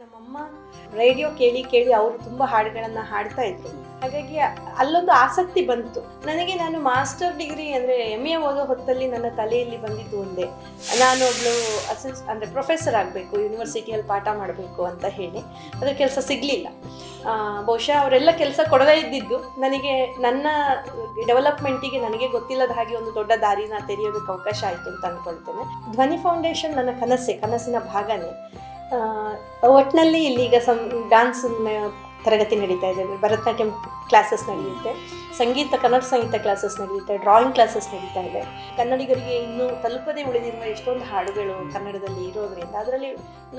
ನಮ್ಮಮ್ಮ ರೇಡಿಯೋ ಕೇಳಿ ಕೇಳಿ ಅವರು ತುಂಬ ಹಾಡುಗಳನ್ನು ಹಾಡ್ತಾ ಇದ್ರು. ಹಾಗಾಗಿ ಅಲ್ಲೊಂದು ಆಸಕ್ತಿ ಬಂತು ನನಗೆ. ನಾನು ಮಾಸ್ಟರ್ ಡಿಗ್ರಿ ಅಂದರೆ MA ಓದೋ ಹೊತ್ತಲ್ಲಿ ನನ್ನ ತಲೆಯಲ್ಲಿ ಬಂದಿದ್ದು ಒಂದೇ, ನಾನು ಒಬ್ಬಳು ಅಂದರೆ ಪ್ರೊಫೆಸರ್ ಆಗಬೇಕು, ಯೂನಿವರ್ಸಿಟಿಯಲ್ಲಿ ಪಾಠ ಮಾಡಬೇಕು ಅಂತ ಹೇಳಿ. ಅದರ ಕೆಲಸ ಸಿಗಲಿಲ್ಲ. ಬಹುಶಃ ಅವರೆಲ್ಲ ಕೆಲಸ ಕೊಡದೇ ಇದ್ದಿದ್ದು ನನಗೆ ನನ್ನ ಡೆವಲಪ್ಮೆಂಟಿಗೆ ನನಗೆ ಗೊತ್ತಿಲ್ಲದ ಹಾಗೆ ಒಂದು ದೊಡ್ಡ ದಾರಿನ ತೆರೆಯೋದಕ್ಕೆ ಅವಕಾಶ ಆಯಿತು ಅಂತ ಅಂದ್ಕೊಳ್ತೇನೆ. ಧ್ವನಿ ಫೌಂಡೇಶನ್ ನನ್ನ ಕನಸಿನ ಭಾಗನೇ. ಒಟ್ಟಿನಲ್ಲಿ ಇಲ್ಲೀಗ ಡಾನ್ಸ್ ತರಗತಿ ನಡೀತಾ ಇದೆ, ಭರತನಾಟ್ಯಂ ಕ್ಲಾಸಸ್ ನಡೆಯುತ್ತೆ, ಕನ್ನಡ ಸಂಗೀತ ಕ್ಲಾಸಸ್ ನಡೆಯುತ್ತೆ, ಡ್ರಾಯಿಂಗ್ ಕ್ಲಾಸಸ್ ನಡೀತಾ ಇದೆ. ಕನ್ನಡಿಗರಿಗೆ ಇನ್ನೂ ತಲುಪದೇ ಉಳಿದಿರುವ ಎಷ್ಟೊಂದು ಹಾಡುಗಳು ಕನ್ನಡದಲ್ಲಿ ಇರೋದ್ರಿಂದ ಅದರಲ್ಲಿ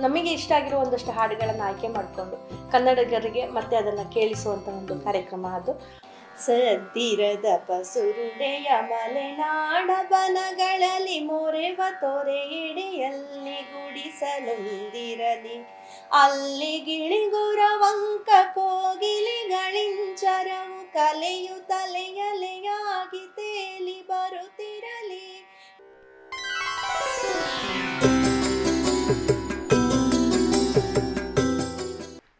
ನಮಗೆ ಇಷ್ಟ ಆಗಿರೋ ಒಂದಷ್ಟು ಹಾಡುಗಳನ್ನು ಆಯ್ಕೆ ಮಾಡಿಕೊಂಡು ಕನ್ನಡಿಗರಿಗೆ ಮತ್ತೆ ಅದನ್ನು ಕೇಳಿಸುವಂಥ ಒಂದು ಕಾರ್ಯಕ್ರಮ ಅದು. ಸದ್ದಿರದ ಪಸುರುಡೆಯ ಮಲೆನಾಡ ಬನಗಳಲ್ಲಿ ಮೊರೆವ ತೊರೆ ಎಡೆಯಲ್ಲಿ ಗುಡಿಸಲೊಂದಿರಲಿ, ಅಲ್ಲಿ ಗಿಳಿಗುರವಂಕ ಕೋಗಿಲಿಗಳಿಂಚರವು ಕಲೆಯು ತಲೆಯಲೆಯಾಗಿ ತೇಲಿ ಬರುತ್ತಿರಲಿ.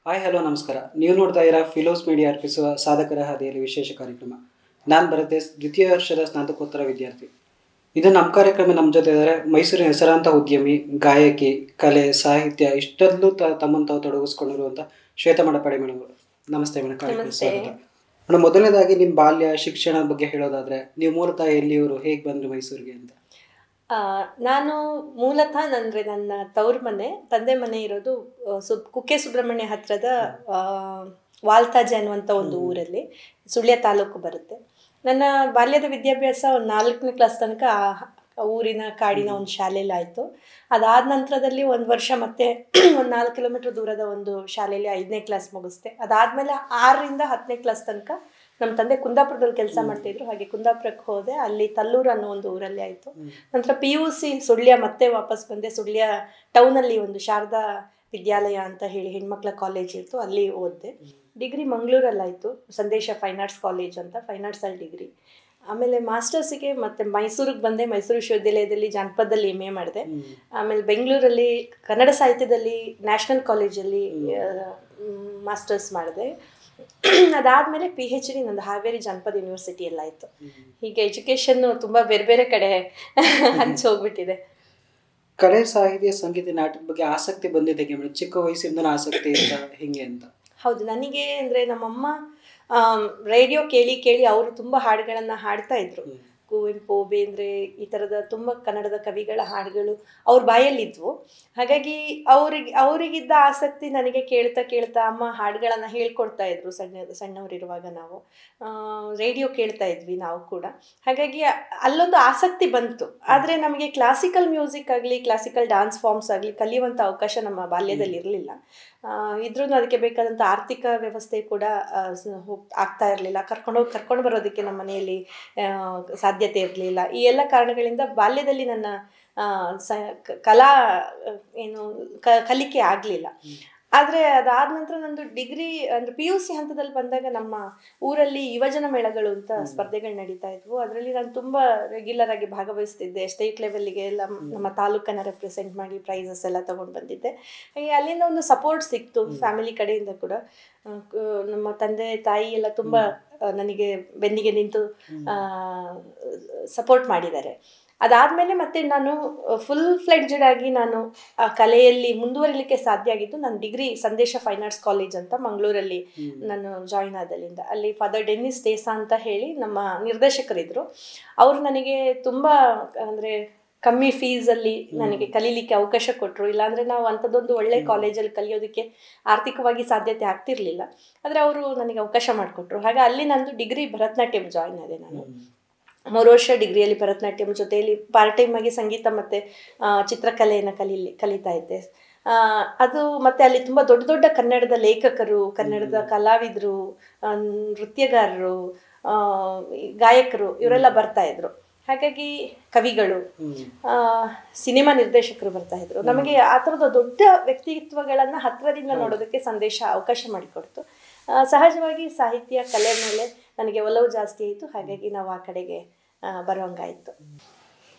ಹಾಯ್, ಹಲೋ, ನಮಸ್ಕಾರ. ನೀವು ನೋಡ್ತಾ ಇರೋ ಫಿಲೋಸ್ ಮೀಡಿಯಾ ಅರ್ಪಿಸುವ ಸಾಧಕರ ಹಾದಿಯಲ್ಲಿ ವಿಶೇಷ ಕಾರ್ಯಕ್ರಮ. ನಾನು ಭರತೇಶ್, ದ್ವಿತೀಯ ವರ್ಷದ ಸ್ನಾತಕೋತ್ತರ ವಿದ್ಯಾರ್ಥಿ. ಇದು ನಮ್ಮ ಕಾರ್ಯಕ್ರಮ. ನಮ್ಮ ಜೊತೆ ಇದ್ದಾರೆ ಮೈಸೂರಿನ ಹೆಸರಾಂತ ಉದ್ಯಮಿ, ಗಾಯಕಿ, ಕಲೆ, ಸಾಹಿತ್ಯ ಇಷ್ಟಲ್ಲೂ ತಮ್ಮನ್ನು ತಾವು ತೊಡಗಿಸ್ಕೊಂಡಿರುವಂಥ ಶ್ವೇತಾ ಮಡಪಾಡಿ ಮೇಡಮ್. ನಮಸ್ತೆ ಮೇಡಮ್, ಕಾರ್ಯಕ್ರಮ ಸ್ವಾಗತ. ಮೇಡಮ್, ಮೊದಲನೇದಾಗಿ ನಿಮ್ಮ ಬಾಲ್ಯ ಶಿಕ್ಷಣದ ಬಗ್ಗೆ ಹೇಳೋದಾದರೆ ನೀವು ಮೂಲತಃ ಎಲ್ಲಿಯವರು, ಹೇಗೆ ಬಂದರು ಮೈಸೂರಿಗೆ ಅಂತ? ನಾನು ಮೂಲತಃ ನನ್ನ ತವ್ರ ಮನೆ, ತಂದೆ ಮನೆ ಇರೋದು ಕುಕ್ಕೆ ಸುಬ್ರಹ್ಮಣ್ಯ ಹತ್ರದ ವಾಲ್ತಾಜೆ ಅನ್ನುವಂಥ ಒಂದು ಊರಲ್ಲಿ, ಸುಳ್ಯ ತಾಲೂಕು ಬರುತ್ತೆ. ನನ್ನ ಬಾಲ್ಯದ ವಿದ್ಯಾಭ್ಯಾಸ ಒಂದು 4ನೇ ಕ್ಲಾಸ್ ತನಕ ಊರಿನ ಕಾಡಿನ ಒಂದು ಶಾಲೆಯಲ್ಲಿ ಆಯಿತು. ಅದಾದ ನಂತರದಲ್ಲಿ ಒಂದು ವರ್ಷ ಮತ್ತೆ ಒಂದು 4 ಕಿಲೋಮೀಟ್ರ್ ದೂರದ ಒಂದು ಶಾಲೆಯಲ್ಲಿ 5ನೇ ಕ್ಲಾಸ್ ಮುಗಿಸ್ದೆ. ಅದಾದಮೇಲೆ 6ರಿಂದ 10ನೇ ಕ್ಲಾಸ್ ತನಕ ನಮ್ಮ ತಂದೆ ಕುಂದಾಪುರದಲ್ಲಿ ಕೆಲಸ ಮಾಡ್ತಾಯಿದ್ರು. ಹಾಗೆ ಕುಂದಾಪುರಕ್ಕೆ ಹೋದೆ, ಅಲ್ಲಿ ತಲ್ಲೂರು ಅನ್ನೋ ಒಂದು ಊರಲ್ಲಿ ಆಯಿತು. ನಂತರ PUC ಸುಳ್ಯ ಮತ್ತೆ ವಾಪಸ್ ಬಂದೆ. ಸುಳ್ಯ ಟೌನಲ್ಲಿ ಒಂದು ಶಾರದಾ ವಿದ್ಯಾಲಯ ಅಂತ ಹೇಳಿ ಹೆಣ್ಮಕ್ಳ ಕಾಲೇಜ್ ಇತ್ತು, ಅಲ್ಲಿ ಓದಿದೆ. ಡಿಗ್ರಿ ಮಂಗಳೂರಲ್ಲಾಯಿತು, ಸಂದೇಶ ಫೈನ್ ಆರ್ಟ್ಸ್ ಕಾಲೇಜ್ ಅಂತ, ಫೈನ್ ಆರ್ಟ್ಸಲ್ಲಿ ಡಿಗ್ರಿ. ಆಮೇಲೆ ಮಾಸ್ಟರ್ಸಿಗೆ ಮತ್ತೆ ಮೈಸೂರಿಗೆ ಬಂದೆ. ಮೈಸೂರು ವಿಶ್ವವಿದ್ಯಾಲಯದಲ್ಲಿ ಜಾನಪದದಲ್ಲಿ MA ಮಾಡಿದೆ. ಆಮೇಲೆ ಬೆಂಗಳೂರಲ್ಲಿ ಕನ್ನಡ ಸಾಹಿತ್ಯದಲ್ಲಿ ನ್ಯಾಷನಲ್ ಕಾಲೇಜಲ್ಲಿ ಮಾಸ್ಟರ್ಸ್ ಮಾಡಿದೆ. ಅದಾದಮೇಲೆ PhD ನಂದು ಹಾವೇರಿ ಜಾನಪದ ಯೂನಿವರ್ಸಿಟಿಯಲ್ಲಾಯಿತು. ಹೀಗೆ ಎಜುಕೇಷನ್ನು ತುಂಬ ಬೇರೆ ಬೇರೆ ಕಡೆ ಹಂಚಿ ಹೋಗ್ಬಿಟ್ಟಿದೆ. ಕಲೆ, ಸಾಹಿತ್ಯ, ಸಂಗೀತ, ನಾಟಕದ ಬಗ್ಗೆ ಆಸಕ್ತಿ ಬಂದಿದೆ ಮೇಡಮ್? ಚಿಕ್ಕ ವಯಸ್ಸಿಂದ ಆಸಕ್ತಿ ಇತ್ತ ಹಿಂಗೆ ಅಂತ? ಹೌದು, ನನಗೆ ಅಂದರೆ ನಮ್ಮಮ್ಮ ರೇಡಿಯೋ ಕೇಳಿ ಕೇಳಿ ಅವರು ತುಂಬ ಹಾಡುಗಳನ್ನು ಹಾಡ್ತಾ ಇದ್ರು. ಕುವೆಂಪು, ಬೇಂದ್ರೆ, ಈ ಥರದ ತುಂಬ ಕನ್ನಡದ ಕವಿಗಳ ಹಾಡುಗಳು ಅವ್ರ ಬಾಯಲ್ಲಿದ್ವು. ಹಾಗಾಗಿ ಅವರಿಗಿದ್ದ ಆಸಕ್ತಿ ನನಗೆ ಕೇಳ್ತಾ ಕೇಳ್ತಾ ಅಮ್ಮ ಹಾಡುಗಳನ್ನು ಹೇಳ್ಕೊಡ್ತಾ ಇದ್ರು. ಸಣ್ಣವರಿರುವಾಗ ನಾವು ರೇಡಿಯೋ ಕೇಳ್ತಾ ಇದ್ವಿ ನಾವು ಕೂಡ. ಹಾಗಾಗಿ ಅಲ್ಲೊಂದು ಆಸಕ್ತಿ ಬಂತು. ಆದರೆ ನಮಗೆ ಕ್ಲಾಸಿಕಲ್ ಮ್ಯೂಸಿಕ್ ಆಗಲಿ, ಕ್ಲಾಸಿಕಲ್ ಡ್ಯಾನ್ಸ್ ಫಾರ್ಮ್ಸ್ ಆಗಲಿ ಕಲಿಯುವಂಥ ಅವಕಾಶ ನಮ್ಮ ಬಾಲ್ಯದಲ್ಲಿ ಇರಲಿಲ್ಲ. ಇದ್ರೂ ಅದಕ್ಕೆ ಬೇಕಾದಂಥ ಆರ್ಥಿಕ ವ್ಯವಸ್ಥೆ ಕೂಡ ಆಗ್ತಾ ಇರಲಿಲ್ಲ. ಕರ್ಕೊಂಡು ಬರೋದಕ್ಕೆ ನಮ್ಮ ಮನೆಯಲ್ಲಿ ಸಾಧ್ಯತೆ ಇರಲಿಲ್ಲ. ಈ ಎಲ್ಲ ಕಾರಣಗಳಿಂದ ಬಾಲ್ಯದಲ್ಲಿ ನನ್ನ ಕಲಾ ಕಲಿಕೆ ಆಗಲಿಲ್ಲ. ಆದರೆ ಅದಾದ ನಂತರ ನಂದು ಡಿಗ್ರಿ ಅಂದರೆ PUC ಹಂತದಲ್ಲಿ ಬಂದಾಗ ನಮ್ಮ ಊರಲ್ಲಿ ಯುವಜನ ಮೇಳಗಳು ಅಂತ ಸ್ಪರ್ಧೆಗಳು ನಡೀತಾ ಇದ್ವು. ಅದರಲ್ಲಿ ನಾನು ತುಂಬ ರೆಗ್ಯುಲರ್ ಆಗಿ ಭಾಗವಹಿಸ್ತಿದ್ದೆ. ಸ್ಟೇಟ್ ಲೆವೆಲ್ಗೆ ಎಲ್ಲ ನಮ್ಮ ತಾಲೂಕನ್ನು ರೆಪ್ರೆಸೆಂಟ್ ಮಾಡಿ ಪ್ರೈಸಸ್ ಎಲ್ಲ ತೊಗೊಂಡು ಬಂದಿದ್ದೆ. ಹಾಗೆ ಅಲ್ಲಿಂದ ಒಂದು ಸಪೋರ್ಟ್ ಸಿಕ್ತು ಫ್ಯಾಮಿಲಿ ಕಡೆಯಿಂದ ಕೂಡ. ನಮ್ಮ ತಂದೆ ತಾಯಿ ಎಲ್ಲ ತುಂಬ ನನಗೆ ಬೆನ್ನಿಗೆ ನಿಂತು ಸಪೋರ್ಟ್ ಮಾಡಿದ್ದಾರೆ. ಅದಾದಮೇಲೆ ಮತ್ತೆ ನಾನು ಫುಲ್ ಫ್ಲೆಡ್ಜೆಡ್ ಆಗಿ ನಾನು ಆ ಕಲೆಯಲ್ಲಿ ಮುಂದುವರಿಲಿಕ್ಕೆ ಸಾಧ್ಯ ಆಗಿದ್ದು ನನ್ನ ಡಿಗ್ರಿ ಸಂದೇಶ ಫೈನ್ ಆರ್ಟ್ಸ್ ಕಾಲೇಜ್ ಅಂತ ಮಂಗಳೂರಲ್ಲಿ ನಾನು ಜಾಯಿನ್ ಆದಲ್ಲಿಂದ. ಅಲ್ಲಿ ಫಾದರ್ ಡೆನ್ನಿಸ್ ದೇಸಾ ಅಂತ ಹೇಳಿ ನಮ್ಮ ನಿರ್ದೇಶಕರಿದ್ದರು. ಅವರು ನನಗೆ ತುಂಬ ಅಂದರೆ ಕಮ್ಮಿ ಫೀಸಲ್ಲಿ ನನಗೆ ಕಲೀಲಿಕ್ಕೆ ಅವಕಾಶ ಕೊಟ್ಟರು. ಇಲ್ಲಾಂದರೆ ನಾವು ಅಂಥದ್ದೊಂದು ಒಳ್ಳೆ ಕಾಲೇಜಲ್ಲಿ ಕಲಿಯೋದಕ್ಕೆ ಆರ್ಥಿಕವಾಗಿ ಸಾಧ್ಯತೆ ಆಗ್ತಿರಲಿಲ್ಲ. ಆದರೆ ಅವರು ನನಗೆ ಅವಕಾಶ ಮಾಡಿಕೊಟ್ರು. ಹಾಗೆ ಅಲ್ಲಿ ನಂದು ಡಿಗ್ರಿ ಭರತನಾಟ್ಯಂ ಜಾಯಿನ್ ಆದೆ. ನಾನು 3 ವರ್ಷ ಡಿಗ್ರಿಯಲ್ಲಿ ಭರತನಾಟ್ಯಂ ಜೊತೆಯಲ್ಲಿ ಪಾರ್ಟ್ ಟೈಮ್ ಆಗಿ ಸಂಗೀತ ಮತ್ತು ಚಿತ್ರಕಲೆಯನ್ನು ಕಲಿತಾ ಇದ್ದೆ. ಅದು ಮತ್ತು ಅಲ್ಲಿ ತುಂಬ ದೊಡ್ಡ ದೊಡ್ಡ ಕನ್ನಡದ ಲೇಖಕರು, ಕನ್ನಡದ ಕಲಾವಿದರು, ನೃತ್ಯಗಾರರು, ಗಾಯಕರು ಇವರೆಲ್ಲ ಬರ್ತಾಯಿದ್ರು. ಹಾಗಾಗಿ ಕವಿಗಳು, ಸಿನಿಮಾ ನಿರ್ದೇಶಕರು ಬರ್ತಾಯಿದ್ರು. ನಮಗೆ ಆ ಥರದ ದೊಡ್ಡ ವ್ಯಕ್ತಿತ್ವಗಳನ್ನು ಹತ್ತಿರದಿಂದ ನೋಡೋದಕ್ಕೆ ಸಂದೇಶ ಅವಕಾಶ ಮಾಡಿಕೊಡ್ತು. ಸಹಜವಾಗಿ ಸಾಹಿತ್ಯ ಕಲೆ ಮೇಲೆ ನನಗೆ ಒಲವು ಜಾಸ್ತಿ ಆಯಿತು. ಹಾಗಾಗಿ ನಾವು ಆ ಕಡೆಗೆ ಬರುವಂಗಾಯಿತು.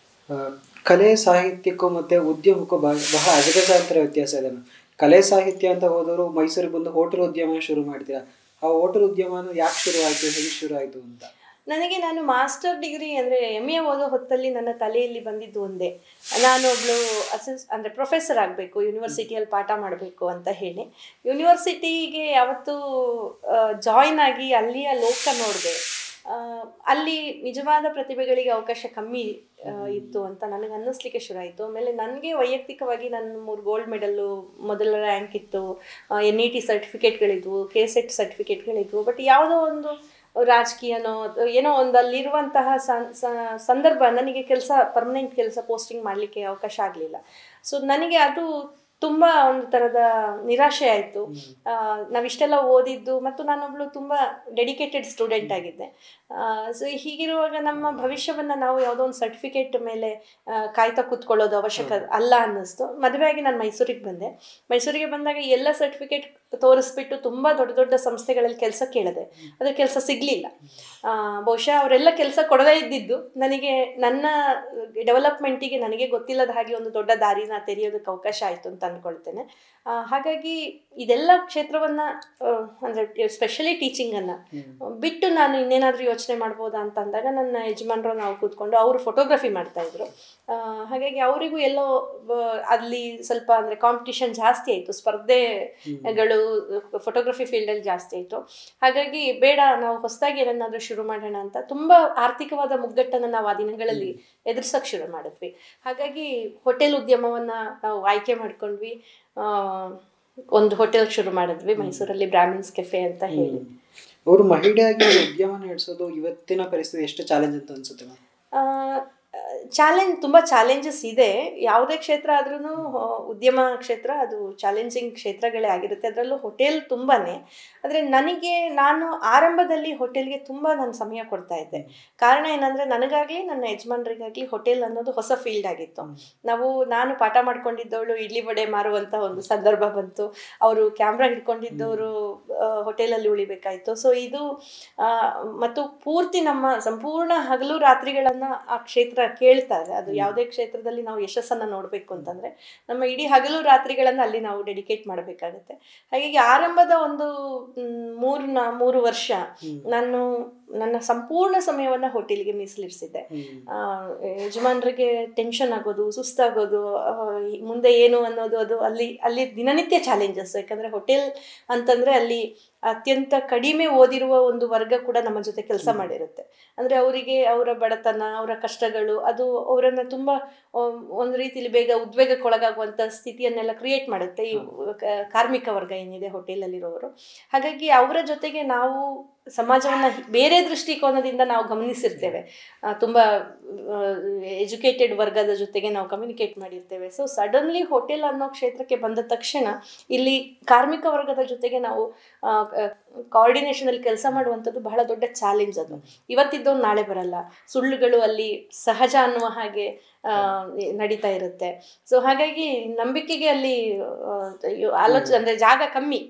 ಕಲೆ ಸಾಹಿತ್ಯಕ್ಕೂ ಮತ್ತು ಉದ್ಯಮಕ್ಕೂ ಬಹಳ ಅಜಗಜಾಂತರ ವ್ಯತ್ಯಾಸ ಇದೆ. ಕಲೆ ಸಾಹಿತ್ಯ ಅಂತ ಹೋದವರು ಮೈಸೂರಿಗೆ ಬಂದು ಹೋಟೆಲ್ ಉದ್ಯಮ ಶುರು ಮಾಡ್ತೀರಾ. ಆ ಹೋಟೆಲ್ ಉದ್ಯಮ ಯಾಕೆ ಶುರು ಆಯಿತು, ಹೇಗೆ ಶುರು ಆಯಿತು ಅಂತ? ನಾನು ಮಾಸ್ಟರ್ ಡಿಗ್ರಿ ಅಂದರೆ MA ಓದೋ ಹೊತ್ತಲ್ಲಿ ನನ್ನ ತಲೆಯಲ್ಲಿ ಬಂದಿದ್ದು ಒಂದೇ, ನಾನೊಬ್ಳು ಅಂದರೆ ಪ್ರೊಫೆಸರ್ ಆಗಬೇಕು, ಯೂನಿವರ್ಸಿಟಿಯಲ್ಲಿ ಪಾಠ ಮಾಡಬೇಕು ಅಂತ ಹೇಳಿ ಯೂನಿವರ್ಸಿಟಿಗೆ ಯಾವತ್ತೂ ಜಾಯ್ನ್ ಆಗಿ ಅಲ್ಲಿಯ ಲೋಕ ನೋಡಿದೆ. ಅಲ್ಲಿ ನಿಜವಾದ ಪ್ರತಿಭೆಗಳಿಗೆ ಅವಕಾಶ ಕಮ್ಮಿ ಇತ್ತು ಅಂತ ನನಗೆ ಅನ್ನಿಸ್ಲಿಕ್ಕೆ ಶುರು ಆಯಿತು. ಆಮೇಲೆ ನನಗೆ ವೈಯಕ್ತಿಕವಾಗಿ ನನ್ನ 3 ಗೋಲ್ಡ್ ಮೆಡಲ್ಲು, ಮೊದಲ ರ್ಯಾಂಕ್ ಇತ್ತು, NET ಸರ್ಟಿಫಿಕೇಟ್ಗಳಿದ್ವು, KSET ಸರ್ಟಿಫಿಕೇಟ್ಗಳಿದ್ವು. ಬಟ್ ಯಾವುದೋ ಒಂದು ರಾಜಕೀಯನೋ ಏನೋ ಒಂದು ಅಲ್ಲಿರುವಂತಹ ಸಂದರ್ಭ ನನಗೆ ಪರ್ಮನೆಂಟ್ ಕೆಲಸ ಪೋಸ್ಟಿಂಗ್ ಮಾಡಲಿಕ್ಕೆ ಅವಕಾಶ ಆಗಲಿಲ್ಲ. ಸೊ ನನಗೆ ಅದು ತುಂಬ ಒಂದು ಥರದ ನಿರಾಶೆ ಆಯಿತು. ನಾವಿಷ್ಟೆಲ್ಲ ಓದಿದ್ದು, ಮತ್ತು ನಾನೊಬ್ಳು ತುಂಬ ಡೆಡಿಕೇಟೆಡ್ ಸ್ಟೂಡೆಂಟ್ ಆಗಿದ್ದೆ. ಸೊ ಹೀಗಿರುವಾಗ ನಮ್ಮ ಭವಿಷ್ಯವನ್ನು ನಾವು ಯಾವುದೋ ಒಂದು ಸರ್ಟಿಫಿಕೇಟ್ ಮೇಲೆ ಕಾಯ್ತಾ ಕೂತ್ಕೊಳ್ಳೋದು ಅವಶ್ಯಕ ಅಲ್ಲ ಅನ್ನಿಸ್ತು. ಮದುವೆಯಾಗಿ ನಾನು ಮೈಸೂರಿಗೆ ಬಂದೆ. ಮೈಸೂರಿಗೆ ಬಂದಾಗ ಎಲ್ಲ ಸರ್ಟಿಫಿಕೇಟ್ ತೋರಿಸ್ಬಿಟ್ಟು ತುಂಬ ದೊಡ್ಡ ದೊಡ್ಡ ಸಂಸ್ಥೆಗಳಲ್ಲಿ ಕೆಲಸ ಕೇಳಿದೆ, ಆದರೆ ಕೆಲಸ ಸಿಗಲಿಲ್ಲ. ಬಹುಶಃ ಅವರೆಲ್ಲ ಕೆಲಸ ಕೊಡದೇ ಇದ್ದಿದ್ದು ನನಗೆ ನನ್ನ ಡೆವಲಪ್ಮೆಂಟಿಗೆ ನನಗೆ ಗೊತ್ತಿಲ್ಲದ ಹಾಗೆ ಒಂದು ದೊಡ್ಡ ದಾರಿನ ತೆರೆಯೋದಕ್ಕೆ ಅವಕಾಶ ಆಯಿತು ಅಂತ ಅಂದ್ಕೊಳ್ತೇನೆ. ಹಾಗಾಗಿ ಇದೆಲ್ಲ ಕ್ಷೇತ್ರವನ್ನು ಅಂದರೆ ಸ್ಪೆಷಲಿ ಟೀಚಿಂಗನ್ನು ಬಿಟ್ಟು ನಾನು ಇನ್ನೇನಾದರೂ ಯೋಚನೆ ಮಾಡ್ಬೋದಾ ಅಂತ ಅಂದಾಗ ನನ್ನ ಯಜಮಾನರು ನಾವು ಕೂತ್ಕೊಂಡು ಅವರು ಫೋಟೋಗ್ರಫಿ ಮಾಡ್ತಾಯಿದ್ರು. ಹಾಗಾಗಿ ಅವರಿಗೂ ಎಲ್ಲೋ ಅಲ್ಲಿ ಸ್ವಲ್ಪ ಅಂದರೆ ಕಾಂಪಿಟಿಷನ್ ಜಾಸ್ತಿ ಆಯಿತು, ಸ್ಪರ್ಧೆಗಳು ಫೋಟೋಗ್ರಫಿ ಫೀಲ್ಡಲ್ಲಿ ಜಾಸ್ತಿ ಆಯಿತು. ಹಾಗಾಗಿ ಬೇಡ, ನಾವು ಹೊಸದಾಗಿ ಏನನ್ನಾದರೂ ಶುರು ಮಾಡೋಣ ಅಂತ ತುಂಬ ಆರ್ಥಿಕವಾದ ಮುಗ್ಗಟ್ಟನ್ನು ನಾವು ಆ ದಿನಗಳಲ್ಲಿ ಎದುರಿಸೋಕೆ ಶುರು ಮಾಡಿದ್ವಿ. ಹಾಗಾಗಿ ಹೋಟೆಲ್ ಉದ್ಯಮವನ್ನು ನಾವು ಆಯ್ಕೆ ಮಾಡ್ಕೊಂಡ್ವಿ. ಒಂದು ಹೋಟೆಲ್ ಶುರು ಮಾಡಿದ್ವಿ ಮೈಸೂರಲ್ಲಿ, ಬ್ರಾಹ್ಮಿನ್ಸ್ ಕೆಫೆ ಅಂತ ಹೇಳಿ. ಅವರು ಮಹಿಳೆಯಾಗಿ ಉದ್ಯಮ ನಡೆಸೋದು ಇವತ್ತಿನ ಪರಿಸ್ಥಿತಿ ಎಷ್ಟು ಚಾಲೆಂಜ್ ಅಂತ ಅನ್ಸುತ್ತೆ ಮ್ಯಾಮ್? ತುಂಬ ಚಾಲೆಂಜಸ್ ಇದೆ. ಯಾವುದೇ ಕ್ಷೇತ್ರ ಆದ್ರೂ ಉದ್ಯಮ ಕ್ಷೇತ್ರ ಅದು ಚಾಲೆಂಜಿಂಗ್ ಕ್ಷೇತ್ರಗಳೇ ಆಗಿರುತ್ತೆ, ಅದರಲ್ಲೂ ಹೋಟೆಲ್ ತುಂಬಾ. ಆದರೆ ನಾನು ಆರಂಭದಲ್ಲಿ ಹೋಟೆಲ್ಗೆ ತುಂಬ ನಾನು ಸಮಯ ಕೊಡ್ತಾ ಇದ್ದೆ. ಕಾರಣ ಏನಂದರೆ ನನಗಾಗಲಿ ನನ್ನ ಯಜಮಾನರಿಗಾಗಲಿ ಹೋಟೆಲ್ ಅನ್ನೋದು ಹೊಸ ಫೀಲ್ಡ್ ಆಗಿತ್ತು. ನಾನು ಪಾಠ ಮಾಡ್ಕೊಂಡಿದ್ದವಳು ಇಡ್ಲಿ ವಡೆ ಮಾರುವಂಥ ಒಂದು ಸಂದರ್ಭ ಬಂತು. ಅವರು ಕ್ಯಾಮ್ರಾ ಹಿಡ್ಕೊಂಡಿದ್ದವರು ಹೋಟೆಲಲ್ಲಿ ಉಳಿಬೇಕಾಯಿತು. ಸೊ ಇದು ಮತ್ತು ಪೂರ್ತಿ ನಮ್ಮ ಸಂಪೂರ್ಣ ಹಗಲು ರಾತ್ರಿಗಳನ್ನು ಆ ಕ್ಷೇತ್ರ ಕೇಳ್ತಾರೆ. ಅದು ಯಾವುದೇ ಕ್ಷೇತ್ರದಲ್ಲಿ ನಾವು ಯಶಸ್ಸನ್ನು ನೋಡಬೇಕು ಅಂತಂದರೆ ನಮ್ಮ ಇಡೀ ಹಗಲು ರಾತ್ರಿಗಳನ್ನು ಅಲ್ಲಿ ನಾವು ಡೆಡಿಕೇಟ್ ಮಾಡಬೇಕಾಗತ್ತೆ. ಹಾಗಾಗಿ ಆರಂಭದ ಒಂದು 3 ವರ್ಷ ನಾನು ನನ್ನ ಸಂಪೂರ್ಣ ಸಮಯವನ್ನು ಹೋಟೆಲ್ಗೆ ಮೀಸಲಿರಿಸಿದ್ದೆ. ಯಜಮಾನರಿಗೆ ಟೆನ್ಷನ್ ಆಗೋದು, ಸುಸ್ತಾಗೋದು, ಮುಂದೆ ಏನು ಅನ್ನೋದು, ಅದು ಅಲ್ಲಿ ದಿನನಿತ್ಯ ಚಾಲೆಂಜಸ್. ಯಾಕಂದರೆ ಹೋಟೆಲ್ ಅಂತಂದರೆ ಅಲ್ಲಿ ಅತ್ಯಂತ ಕಡಿಮೆ ಓದಿರುವ ಒಂದು ವರ್ಗ ಕೂಡ ನಮ್ಮ ಜೊತೆ ಕೆಲಸ ಮಾಡಿರುತ್ತೆ. ಅಂದರೆ ಅವರಿಗೆ ಅವರ ಬಡತನ, ಅವರ ಕಷ್ಟಗಳು, ಅದು ಅವರನ್ನು ತುಂಬ ಒಂದು ರೀತಿಯಲ್ಲಿ ಬೇಗ ಉದ್ವೇಗಕ್ಕೊಳಗಾಗುವಂಥ ಸ್ಥಿತಿಯನ್ನೆಲ್ಲ ಕ್ರಿಯೇಟ್ ಮಾಡುತ್ತೆ ಈ ಕಾರ್ಮಿಕ ವರ್ಗ ಏನಿದೆ ಹೋಟೆಲಲ್ಲಿರೋರು. ಹಾಗಾಗಿ ಅವರ ಜೊತೆಗೆ ನಾವು ಸಮಾಜವನ್ನು ಬೇರೆ ದೃಷ್ಟಿಕೋನದಿಂದ ನಾವು ಗಮನಿಸಿರ್ತೇವೆ. ತುಂಬ ಎಜುಕೇಟೆಡ್ ವರ್ಗದ ಜೊತೆಗೆ ನಾವು ಕಮ್ಯುನಿಕೇಟ್ ಮಾಡಿರ್ತೇವೆ. ಸೊ ಸಡನ್ಲಿ ಹೋಟೆಲ್ ಅನ್ನೋ ಕ್ಷೇತ್ರಕ್ಕೆ ಬಂದ ತಕ್ಷಣ ಇಲ್ಲಿ ಕಾರ್ಮಿಕ ವರ್ಗದ ಜೊತೆಗೆ ನಾವು ಕೋಆರ್ಡಿನೇಷನಲ್ಲಿ ಕೆಲಸ ಮಾಡುವಂಥದ್ದು ಬಹಳ ದೊಡ್ಡ ಚಾಲೆಂಜ್. ಅದು ಇವತ್ತಿದ್ದವ್ರು ನಾಳೆ ಬರಲ್ಲ, ಸುಳ್ಳುಗಳು ಅಲ್ಲಿ ಸಹಜ ಅನ್ನುವ ಹಾಗೆ ನಡೀತಾ ಇರುತ್ತೆ. ಸೊ ಹಾಗಾಗಿ ನಂಬಿಕೆಗೆ ಅಲ್ಲಿ ಆಲೋಚನೆ ಅಂದರೆ ಜಾಗ ಕಮ್ಮಿ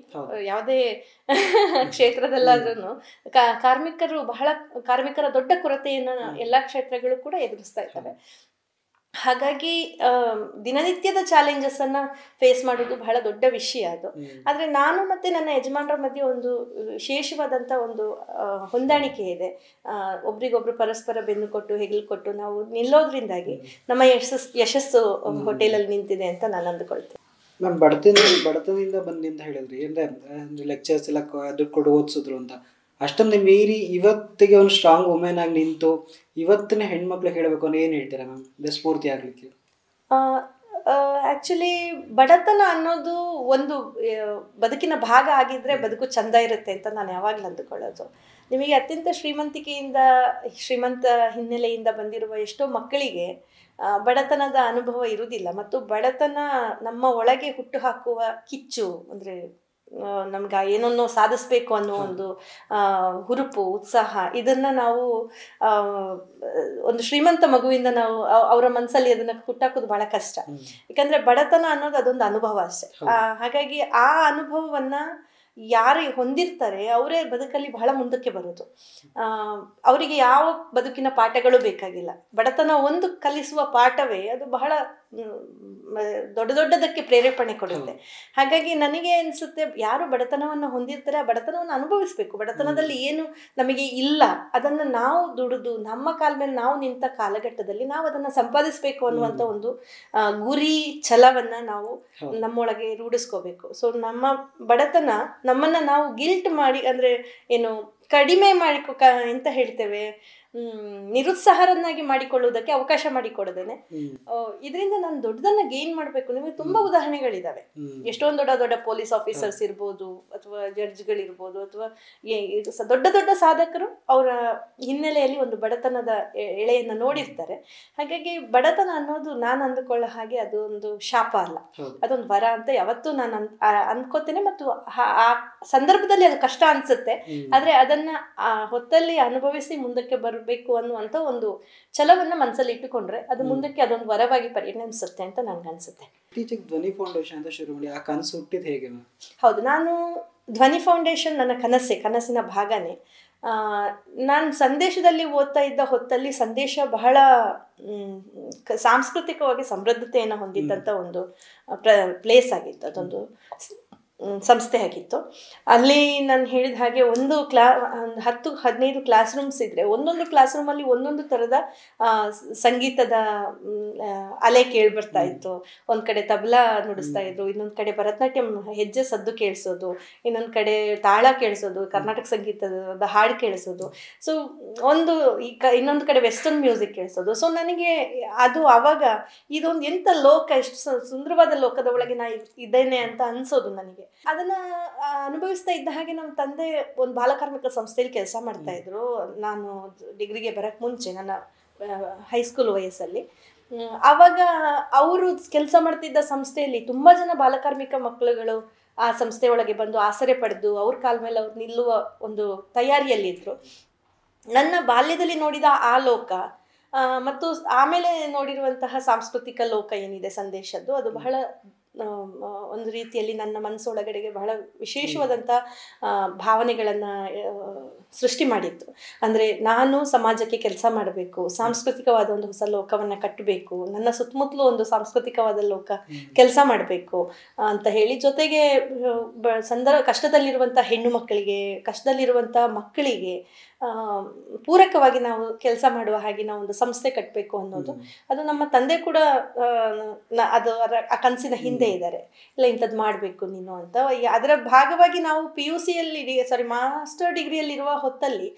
ಯಾವುದೇ ಕ್ಷೇತ್ರದಲ್ಲಾದ್ರೂ. ಕಾರ್ಮಿಕರ ದೊಡ್ಡ ಕೊರತೆಯನ್ನು ಎಲ್ಲ ಕ್ಷೇತ್ರಗಳು ಕೂಡ ಎದುರಿಸ್ತಾ ಇರ್ತವೆ. ಹಾಗಾಗಿ ದಿನನಿತ್ಯದ ಚಾಲೆಂಜಸ್ಸನ್ನು ಫೇಸ್ ಮಾಡೋದು ಬಹಳ ದೊಡ್ಡ ವಿಷಯ ಅದು. ಆದರೆ ನಾನು ಮತ್ತು ನನ್ನ ಯಜಮಾನರ ಮಧ್ಯೆ ಒಂದು ವಿಶೇಷವಾದಂಥ ಒಂದು ಹೊಂದಾಣಿಕೆ ಇದೆ. ಒಬ್ರಿಗೊಬ್ರು ಪರಸ್ಪರ ಬೆನ್ನು ಕೊಟ್ಟು ಹೆಗಲು ಕೊಟ್ಟು ನಾವು ನಿಲ್ಲೋದ್ರಿಂದಾಗಿ ನಮ್ಮ ಯಶಸ್ಸು ಹೋಟೆಲಲ್ಲಿ ನಿಂತಿದೆ ಅಂತ ನಾನು ಅಂದುಕೊಳ್ತೀನಿ. ಮ್ಯಾಮ್, ಬಡತನದಿಂದ ಬಂದಿಂದ ಹೇಳಿದ್ರಿ, ಅಂದರೆ ಲೆಕ್ಚರ್ಸ್ ಎಲ್ಲ ದುಡ್ಡು ಕೊಟ್ಟು ಓದಿಸಿದ್ರು ಅಂತ. ಅಷ್ಟೊಂದು ಮೀರಿ ಇವತ್ತಿಗೆ ಒಂದು ಸ್ಟ್ರಾಂಗ್ ವುಮೆನ್ ಆಗಿ ನಿಂತು ಇವತ್ತಿನ ಹೆಣ್ಮಕ್ಳಿಗೆ ಹೇಳಬೇಕು ಅಂದ್ರೆ ಏನು ಹೇಳ್ತೀರಾ ಮ್ಯಾಮ್, ಸ್ಫೂರ್ತಿ ಆಗಲಿಕ್ಕೆ? ಆ್ಯಕ್ಚುಲಿ ಬಡತನ ಅನ್ನೋದು ಒಂದು ಬದುಕಿನ ಭಾಗ ಆಗಿದ್ದರೆ ಬದುಕು ಚೆಂದ ಇರುತ್ತೆ ಅಂತ ನಾನು ಯಾವಾಗಲೂ ಅಂದುಕೊಳ್ಳೋದು. ನಿಮಗೆ ಅತ್ಯಂತ ಶ್ರೀಮಂತ ಹಿನ್ನೆಲೆಯಿಂದ ಬಂದಿರುವ ಎಷ್ಟೋ ಮಕ್ಕಳಿಗೆ ಬಡತನದ ಅನುಭವ ಇರುವುದಿಲ್ಲ. ಮತ್ತು ಬಡತನ ನಮ್ಮ ಒಳಗೆ ಹುಟ್ಟು ಹಾಕುವ ಕಿಚ್ಚು, ಅಂದರೆ ನಮ್ಗೆ ಏನನ್ನೋ ಸಾಧಿಸ್ಬೇಕು ಅನ್ನೋ ಒಂದು ಹುರುಪು, ಉತ್ಸಾಹ, ಇದನ್ನು ನಾವು ಒಂದು ಶ್ರೀಮಂತ ಮಗುವಿಂದ ನಾವು ಅವರ ಮನಸ್ಸಲ್ಲಿ ಅದನ್ನು ಹುಟ್ಟಾಕೋದು ಭಾಳ ಕಷ್ಟ. ಯಾಕಂದರೆ ಬಡತನ ಅನ್ನೋದು ಅದೊಂದು ಅನುಭವ ಅಷ್ಟೆ. ಹಾಗಾಗಿ ಆ ಅನುಭವವನ್ನು ಯಾರು ಹೊಂದಿರ್ತಾರೆ ಅವರೇ ಬದುಕಲ್ಲಿ ಬಹಳ ಮುಂದಕ್ಕೆ ಬರೋದು. ಅವರಿಗೆ ಯಾವ ಬದುಕಿನ ಪಾಠಗಳು ಬೇಕಾಗಿಲ್ಲ. ಬಡತನ ಒಂದು ಕಲಿಸುವ ಪಾಠವೇ ಅದು ಬಹಳ ದೊಡ್ಡ ದೊಡ್ಡದಕ್ಕೆ ಪ್ರೇರೇಪಣೆ ಕೊಡುತ್ತೆ. ಹಾಗಾಗಿ ನನಗೆ ಅನಿಸುತ್ತೆ, ಯಾರು ಬಡತನವನ್ನು ಹೊಂದಿರ್ತಾರೆ ಆ ಬಡತನವನ್ನು ಅನುಭವಿಸ್ಬೇಕು. ಬಡತನದಲ್ಲಿ ಏನು ನಮಗೆ ಇಲ್ಲ ಅದನ್ನು ನಾವು ದುಡಿದು ನಮ್ಮ ಕಾಲ ಮೇಲೆ ನಾವು ನಿಂತ ಕಾಲಘಟ್ಟದಲ್ಲಿ ನಾವು ಅದನ್ನು ಸಂಪಾದಿಸಬೇಕು ಅನ್ನುವಂಥ ಒಂದು ಗುರಿ ಛಲವನ್ನು ನಾವು ನಮ್ಮೊಳಗೆ ರೂಢಿಸ್ಕೋಬೇಕು. ಸೊ ನಮ್ಮ ಬಡತನ ನಮ್ಮನ್ನು ನಾವು ಗಿಲ್ಟ್ ಮಾಡಿ, ಅಂದರೆ ಏನು ಕಡಿಮೆ ಎಂತ ಹೇಳ್ತೇವೆ, ನಿರುತ್ಸಾಹರನ್ನಾಗಿ ಮಾಡಿಕೊಳ್ಳುವುದಕ್ಕೆ ಅವಕಾಶ ಮಾಡಿಕೊಡದೇನೆ ಇದರಿಂದ ನಾನು ದೊಡ್ಡದನ್ನ ಗೇನ್ ಮಾಡಬೇಕು. ನಿಮಗೆ ತುಂಬಾ ಉದಾಹರಣೆಗಳಿದಾವೆ. ಎಷ್ಟೊಂದು ದೊಡ್ಡ ದೊಡ್ಡ ಪೊಲೀಸ್ ಆಫೀಸರ್ಸ್ ಇರ್ಬೋದು, ಅಥವಾ ಜಡ್ಜ್ಗಳಿರ್ಬೋದು, ಅಥವಾ ದೊಡ್ಡ ದೊಡ್ಡ ಸಾಧಕರು ಅವರ ಹಿನ್ನೆಲೆಯಲ್ಲಿ ಒಂದು ಬಡತನದ ಎಳೆಯನ್ನು ನೋಡಿರ್ತಾರೆ. ಹಾಗಾಗಿ ಬಡತನ ಅನ್ನೋದು ನಾನು ಅಂದುಕೊಳ್ಳೋ ಹಾಗೆ ಅದು ಒಂದು ಶಾಪ ಅಲ್ಲ, ಅದೊಂದು ವರ ಅಂತ ಯಾವತ್ತೂ ನಾನು ಅಂದ್ಕೋತೇನೆ. ಮತ್ತು ಆ ಸಂದರ್ಭದಲ್ಲಿ ಅದು ಕಷ್ಟ ಅನ್ಸುತ್ತೆ, ಆದ್ರೆ ಅದನ್ನ ಹೊತ್ತಲ್ಲಿ ಅನುಭವಿಸಿ ಮುಂದಕ್ಕೆ ಬರಬೇಕು ಅನ್ನುವಂಥ ಒಂದು ಛಲವನ್ನ ಮನಸ್ಸಲ್ಲಿ ಇಟ್ಟುಕೊಂಡ್ರೆ ಅದು ಮುಂದಕ್ಕೆ ಅದೊಂದು ವರವಾಗಿ ಪರಿಣಮಿಸುತ್ತೆ ಅಂತ ನನ್ಗೆ ಅನ್ಸುತ್ತೆ. ಇತ್ತೀಚೆಗೆ ಧ್ವನಿ ಫೌಂಡೇಶನ್ ಅಂತ ಶುರು ಮಾಡಿ, ಆ ಕನಸು ಹುಟ್ಟಿದ ಹೇಗೆ? ಹೌದು, ನಾನು ಧ್ವನಿ ಫೌಂಡೇಶನ್ ನನ್ನ ಕನಸಿನ ಭಾಗನೇ. ನಾನು ಸಂದೇಶದಲ್ಲಿ ಓದ್ತಾ ಇದ್ದ ಹೊತ್ತಲ್ಲಿ ಸಂದೇಶ ಬಹಳ ಸಾಂಸ್ಕೃತಿಕವಾಗಿ ಸಮೃದ್ಧತೆಯನ್ನು ಹೊಂದಿದ್ದಂಥ ಒಂದು ಪ್ಲೇಸ್ ಆಗಿತ್ತು, ಅದೊಂದು ಸಂಸ್ಥೆ ಆಗಿತ್ತು. ಅಲ್ಲಿ ನಾನು ಹೇಳಿದ ಹಾಗೆ ಒಂದು 10-15 ಕ್ಲಾಸ್ ರೂಮ್ಸ್ ಇದ್ರೆ ಒಂದೊಂದು ಕ್ಲಾಸ್ ರೂಮಲ್ಲಿ ಒಂದೊಂದು ಥರದ ಸಂಗೀತದ ಅಲೆ ಕೇಳ್ಬರ್ತಾ ಇತ್ತು. ಒಂದು ಕಡೆ ತಬಲಾ ನುಡಿಸ್ತಾ ಇದ್ರು, ಇನ್ನೊಂದು ಕಡೆ ಭರತನಾಟ್ಯಂ ಹೆಜ್ಜೆ ಸದ್ದು ಕೇಳಿಸೋದು, ಇನ್ನೊಂದು ಕಡೆ ತಾಳ ಕೇಳಿಸೋದು, ಕರ್ನಾಟಕ ಸಂಗೀತದ ಹಾಡು ಕೇಳಿಸೋದು. ಸೊ ಇನ್ನೊಂದು ಕಡೆ ವೆಸ್ಟರ್ನ್ ಮ್ಯೂಸಿಕ್ ಕೇಳಿಸೋದು. ಸೊ ನನಗೆ ಅದು ಆವಾಗ ಇದೊಂದು ಎಂಥ ಲೋಕ, ಎಷ್ಟು ಸುಂದರವಾದ ಲೋಕದ ಒಳಗೆ ನಾ ಇದ್ದೇನೆ ಅಂತ ಅನ್ಸೋದು ನನಗೆ. ಅದನ್ನ ಅನುಭವಿಸ್ತಾ ಇದ್ದ ಹಾಗೆ ನಮ್ಮ ತಂದೆ ಒಂದು ಬಾಲಕಾರ್ಮಿಕ ಸಂಸ್ಥೆಯಲ್ಲಿ ಕೆಲಸ ಮಾಡ್ತಾ ಇದ್ರು. ನಾನು ಡಿಗ್ರಿಗೆ ಬರಕ್ ಮುಂಚೆ ನನ್ನ ಹೈಸ್ಕೂಲ್ ವಯಸ್ಸಲ್ಲಿ ಆವಾಗ ಅವರು ಕೆಲಸ ಮಾಡ್ತಿದ್ದ ಸಂಸ್ಥೆಯಲ್ಲಿ ತುಂಬಾ ಜನ ಬಾಲಕಾರ್ಮಿಕ ಮಕ್ಕಳುಗಳು ಆ ಸಂಸ್ಥೆಯೊಳಗೆ ಬಂದು ಆಸರೆ ಪಡೆದು ಅವ್ರ ಕಾಲ ಮೇಲೆ ಅವ್ರು ನಿಲ್ಲುವ ಒಂದು ತಯಾರಿಯಲ್ಲಿದ್ರು. ನನ್ನ ಬಾಲ್ಯದಲ್ಲಿ ನೋಡಿದ ಆ ಲೋಕ ಮತ್ತು ಆಮೇಲೆ ನೋಡಿರುವಂತಹ ಸಾಂಸ್ಕೃತಿಕ ಲೋಕ ಏನಿದೆ ಸಂದೇಶದ್ದು, ಅದು ಬಹಳ ಒಂದು ರೀತಿಯಲ್ಲಿ ನನ್ನ ಮನಸ್ಸೊಳಗಡೆಗೆ ಬಹಳ ವಿಶೇಷವಾದಂಥ ಭಾವನೆಗಳನ್ನು ಸೃಷ್ಟಿ ಮಾಡಿತ್ತು. ಅಂದರೆ ನಾನು ಸಮಾಜಕ್ಕೆ ಕೆಲಸ ಮಾಡಬೇಕು, ಸಾಂಸ್ಕೃತಿಕವಾದ ಒಂದು ಹೊಸ ಲೋಕವನ್ನು ಕಟ್ಟಬೇಕು, ನನ್ನ ಸುತ್ತಮುತ್ತಲೂ ಒಂದು ಸಾಂಸ್ಕೃತಿಕವಾದ ಲೋಕ ಕೆಲಸ ಮಾಡಬೇಕು ಅಂತ ಹೇಳಿ, ಜೊತೆಗೆ ಕಷ್ಟದಲ್ಲಿರುವಂಥ ಹೆಣ್ಣು ಮಕ್ಕಳಿಗೆ, ಕಷ್ಟದಲ್ಲಿರುವಂಥ ಮಕ್ಕಳಿಗೆ ಪೂರಕವಾಗಿ ನಾವು ಕೆಲಸ ಮಾಡುವ ಹಾಗೆ ನಾವು ಒಂದು ಸಂಸ್ಥೆ ಕಟ್ಟಬೇಕು ಅನ್ನೋದು, ಅದು ನಮ್ಮ ತಂದೆ ಕೂಡ ಅದು ಆ ಕನಸಿನ ಹಿಂದೆ ಇದ್ದಾರೆ. ಇಲ್ಲ ಇಂಥದ್ದು ಮಾಡಬೇಕು ನೀನು ಅಂತ. ಅದರ ಭಾಗವಾಗಿ ನಾವು PUCಯಲ್ಲಿ ಮಾಸ್ಟರ್ ಡಿಗ್ರಿಯಲ್ಲಿರುವ ಹೊತ್ತಲ್ಲಿ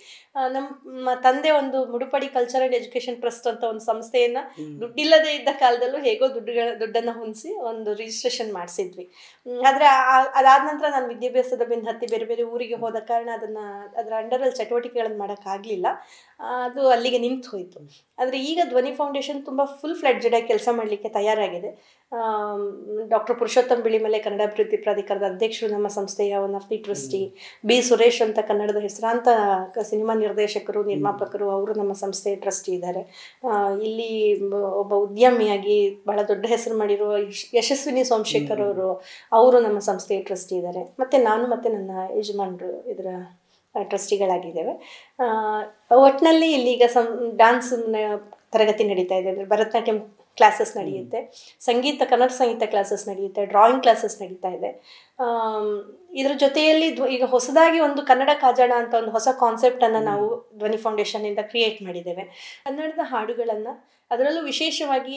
ನಮ್ಮ ತಂದೆ ಒಂದು ಮುಡುಪಡಿ ಕಲ್ಚರ್ ಅಂಡ್ ಎಜುಕೇಶನ್ ಟ್ರಸ್ಟ್ ಅಂತ ಒಂದು ಸಂಸ್ಥೆಯನ್ನ ದುಡ್ಡಿಲ್ಲದೆ ಇದ್ದ ಕಾಲದಲ್ಲೂ ಹೇಗೋ ದುಡ್ಡನ್ನ ಹೊಂದಿಸಿ ಒಂದು ರಿಜಿಸ್ಟ್ರೇಷನ್ ಮಾಡಿಸಿದ್ವಿ. ಆದ್ರೆ ಅದಾದ ನಂತರ ನಾನು ವಿದ್ಯಾಭ್ಯಾಸದ ಬೆನ್ನು ಹತ್ತಿ ಬೇರೆ ಬೇರೆ ಊರಿಗೆ ಹೋದ ಕಾರಣ ಅದರ ಅಂಡರಲ್ಲಿ ಚಟುವಟಿಕೆಗಳನ್ನು ಮಾಡೋಕ್ಕಾಗಲಿಲ್ಲ, ಅದು ಅಲ್ಲಿಗೆ ನಿಂತು ಹೋಯಿತು. ಆದರೆ ಈಗ ಧ್ವನಿ ಫೌಂಡೇಶನ್ ತುಂಬ ಫುಲ್ ಫ್ಲೆಡ್ಜೆಡ್ ಆಗಿ ಕೆಲಸ ಮಾಡಲಿಕ್ಕೆ ತಯಾರಾಗಿದೆ. ಡಾಕ್ಟರ್ ಪುರುಷೋತ್ತಮ್ ಬಿಳಿಮಲೆ ಕನ್ನಡ ಅಭಿವೃದ್ಧಿ ಪ್ರಾಧಿಕಾರದ ಅಧ್ಯಕ್ಷರು ನಮ್ಮ ಸಂಸ್ಥೆಯ one of the trustee. B. Suresh ಅಂತ ಕನ್ನಡದ ಹೆಸರಾಂತ ಸಿನಿಮಾ ನಿರ್ದೇಶಕರು, ನಿರ್ಮಾಪಕರು, ಅವರು ನಮ್ಮ ಸಂಸ್ಥೆಯ ಟ್ರಸ್ಟಿ ಇದ್ದಾರೆ. ಇಲ್ಲಿ ಒಬ್ಬ ಉದ್ಯಮಿಯಾಗಿ ಬಹಳ ದೊಡ್ಡ ಹೆಸರು ಮಾಡಿರುವ ಯಶಸ್ವಿನಿ ಸೋಮಶೇಖರ್ ಅವರು ನಮ್ಮ ಸಂಸ್ಥೆಯ ಟ್ರಸ್ಟಿ ಇದ್ದಾರೆ. ಮತ್ತು ನಾನು ಮತ್ತು ನನ್ನ ಯಜಮಾನರು ಇದರ ಟ್ರಸ್ಟಿಗಳಾಗಿದ್ದೇವೆ. ಒಟ್ಟಿನಲ್ಲಿ ಇಲ್ಲಿಗ ಡಾನ್ಸ್ ತರಗತಿ ನಡೀತಾ ಇದೆ, ಅಂದರೆ ಭರತನಾಟ್ಯಂ ಕ್ಲಾಸಸ್ ನಡೆಯುತ್ತೆ, ಕನ್ನಡ ಸಂಗೀತ ಕ್ಲಾಸಸ್ ನಡೆಯುತ್ತೆ, ಡ್ರಾಯಿಂಗ್ ಕ್ಲಾಸಸ್ ನಡೀತಾ ಇದೆ. ಇದರ ಜೊತೆಯಲ್ಲಿ ಈಗ ಹೊಸದಾಗಿ ಒಂದು ಕನ್ನಡ ಕಾಜಾಣ ಅಂತ ಒಂದು ಹೊಸ ಕಾನ್ಸೆಪ್ಟನ್ನು ನಾವು ಧ್ವನಿ ಫೌಂಡೇಶನ್ನಿಂದ ಕ್ರಿಯೇಟ್ ಮಾಡಿದ್ದೇವೆ. ಕನ್ನಡದ ಹಾಡುಗಳನ್ನು, ಅದರಲ್ಲೂ ವಿಶೇಷವಾಗಿ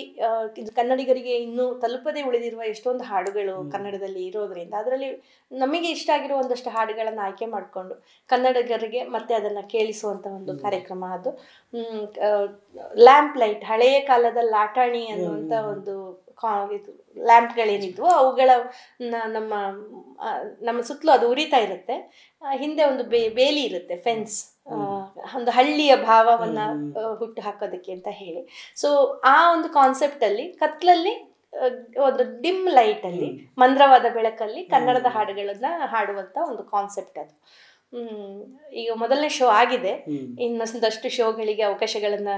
ಕನ್ನಡಿಗರಿಗೆ ಇನ್ನೂ ತಲುಪದೇ ಉಳಿದಿರುವ ಎಷ್ಟೊಂದು ಹಾಡುಗಳು ಕನ್ನಡದಲ್ಲಿ ಇರೋದ್ರಿಂದ ಅದರಲ್ಲಿ ನಮಗೆ ಇಷ್ಟ ಆಗಿರೋ ಒಂದಷ್ಟು ಹಾಡುಗಳನ್ನು ಆಯ್ಕೆ ಮಾಡಿಕೊಂಡು ಕನ್ನಡಿಗರಿಗೆ ಮತ್ತೆ ಅದನ್ನು ಕೇಳಿಸುವಂಥ ಒಂದು ಕಾರ್ಯಕ್ರಮ ಅದು. ಲ್ಯಾಂಪ್ ಲೈಟ್, ಹಳೆಯ ಕಾಲದ ಲಾಟಾಣಿ ಅನ್ನುವಂಥ ಒಂದು ಲ್ಯಾಂಪ್ಗಳೇನಿದ್ವು ಅವುಗಳ ನಮ್ಮ ಸುತ್ತಲೂ ಅದು ಉರಿತಾ ಇರುತ್ತೆ, ಹಿಂದೆ ಒಂದು ಬೇಲಿ ಇರುತ್ತೆ, ಫೆನ್ಸ್, ಒಂದು ಹಳ್ಳಿಯ ಭಾವವನ್ನು ಹುಟ್ಟು ಹಾಕೋದಕ್ಕೆ ಅಂತ ಹೇಳಿ. ಸೊ ಆ ಒಂದು ಕಾನ್ಸೆಪ್ಟಲ್ಲಿ ಕತ್ಲಲ್ಲಿ ಒಂದು ಡಿಮ್ ಲೈಟಲ್ಲಿ, ಮಂದ್ರವಾದ ಬೆಳಕಲ್ಲಿ ಕನ್ನಡದ ಹಾಡುಗಳನ್ನ ಹಾಡುವಂಥ ಒಂದು ಕಾನ್ಸೆಪ್ಟ್ ಅದು. ಈಗ ಮೊದಲನೇ ಶೋ ಆಗಿದೆ, ಇನ್ನೊಂದಷ್ಟು ಶೋಗಳಿಗೆ ಅವಕಾಶಗಳನ್ನ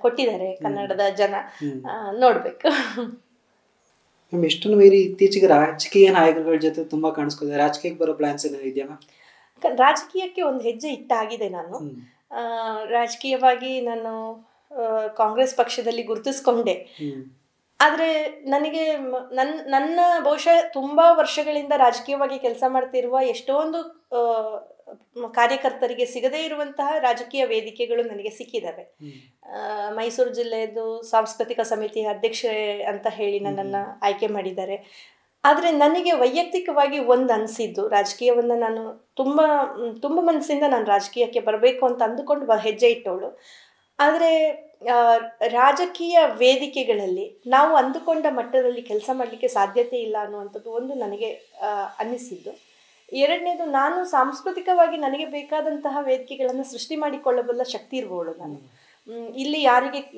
ಕೊಟ್ಟಿದ್ದಾರೆ ಕನ್ನಡದ ಜನ, ನೋಡ್ಬೇಕು. ಇಷ್ಟನ್ನು ಮೀರಿ ಇತ್ತೀಚೆಗೆ ರಾಜಕೀಯ ನಾಯಕರುಗಳ ಜೊತೆ ತುಂಬಾ ಕಾಣಿಸ್ಕೊಳ್ತಾರೆ, ರಾಜಕೀಯಕ್ಕೆ ಬರೋ ಪ್ಲಾನ್ಸ್ ಏನಾದ್ರು ಇದೆಯಾ? ರಾಜಕೀಯಕ್ಕೆ ಒಂದು ಹೆಜ್ಜೆ ಇಟ್ಟಾಗಿದೆ. ನಾನು ರಾಜಕೀಯವಾಗಿ ನಾನು ಕಾಂಗ್ರೆಸ್ ಪಕ್ಷದಲ್ಲಿ ಗುರುತಿಸ್ಕೊಂಡೆ. ಆದರೆ ನನಗೆ ನನ್ನ ಬಹುಶಃ ತುಂಬ ವರ್ಷಗಳಿಂದ ರಾಜಕೀಯವಾಗಿ ಕೆಲಸ ಮಾಡ್ತಿರುವ ಎಷ್ಟೊಂದು ಕಾರ್ಯಕರ್ತರಿಗೆ ಸಿಗದೇ ಇರುವಂತಹ ರಾಜಕೀಯ ವೇದಿಕೆಗಳು ನನಗೆ ಸಿಕ್ಕಿದ್ದಾವೆ. ಮೈಸೂರು ಜಿಲ್ಲೆಯದು ಸಾಂಸ್ಕೃತಿಕ ಸಮಿತಿಯ ಅಧ್ಯಕ್ಷೆ ಅಂತ ಹೇಳಿ ನನ್ನನ್ನು ಆಯ್ಕೆ ಮಾಡಿದ್ದಾರೆ. ಆದರೆ ನನಗೆ ವೈಯಕ್ತಿಕವಾಗಿ ಒಂದು ಅನಿಸಿದ್ದು, ರಾಜಕೀಯವನ್ನು ನಾನು ತುಂಬ ಮನಸ್ಸಿಂದ ನಾನು ರಾಜಕೀಯಕ್ಕೆ ಬರಬೇಕು ಅಂತ ಅಂದುಕೊಂಡು ಹೆಜ್ಜೆ ಇಟ್ಟವಳು. ಆದರೆ ರಾಜಕೀಯ ವೇದಿಕೆಗಳಲ್ಲಿ ನಾವು ಅಂದುಕೊಂಡ ಮಟ್ಟದಲ್ಲಿ ಕೆಲಸ ಮಾಡಲಿಕ್ಕೆ ಸಾಧ್ಯತೆ ಇಲ್ಲ ಅನ್ನುವಂಥದ್ದು ಒಂದು ನನಗೆ ಅನ್ನಿಸಿದ್ದು. ಎರಡನೇದು, ನಾನು ಸಾಂಸ್ಕೃತಿಕವಾಗಿ ನನಗೆ ಬೇಕಾದಂತಹ ವೇದಿಕೆಗಳನ್ನು ಸೃಷ್ಟಿ ಮಾಡಿಕೊಳ್ಳಬಲ್ಲ ಶಕ್ತಿ ಇರುವವಳು ನಾನು. ಇಲ್ಲಿ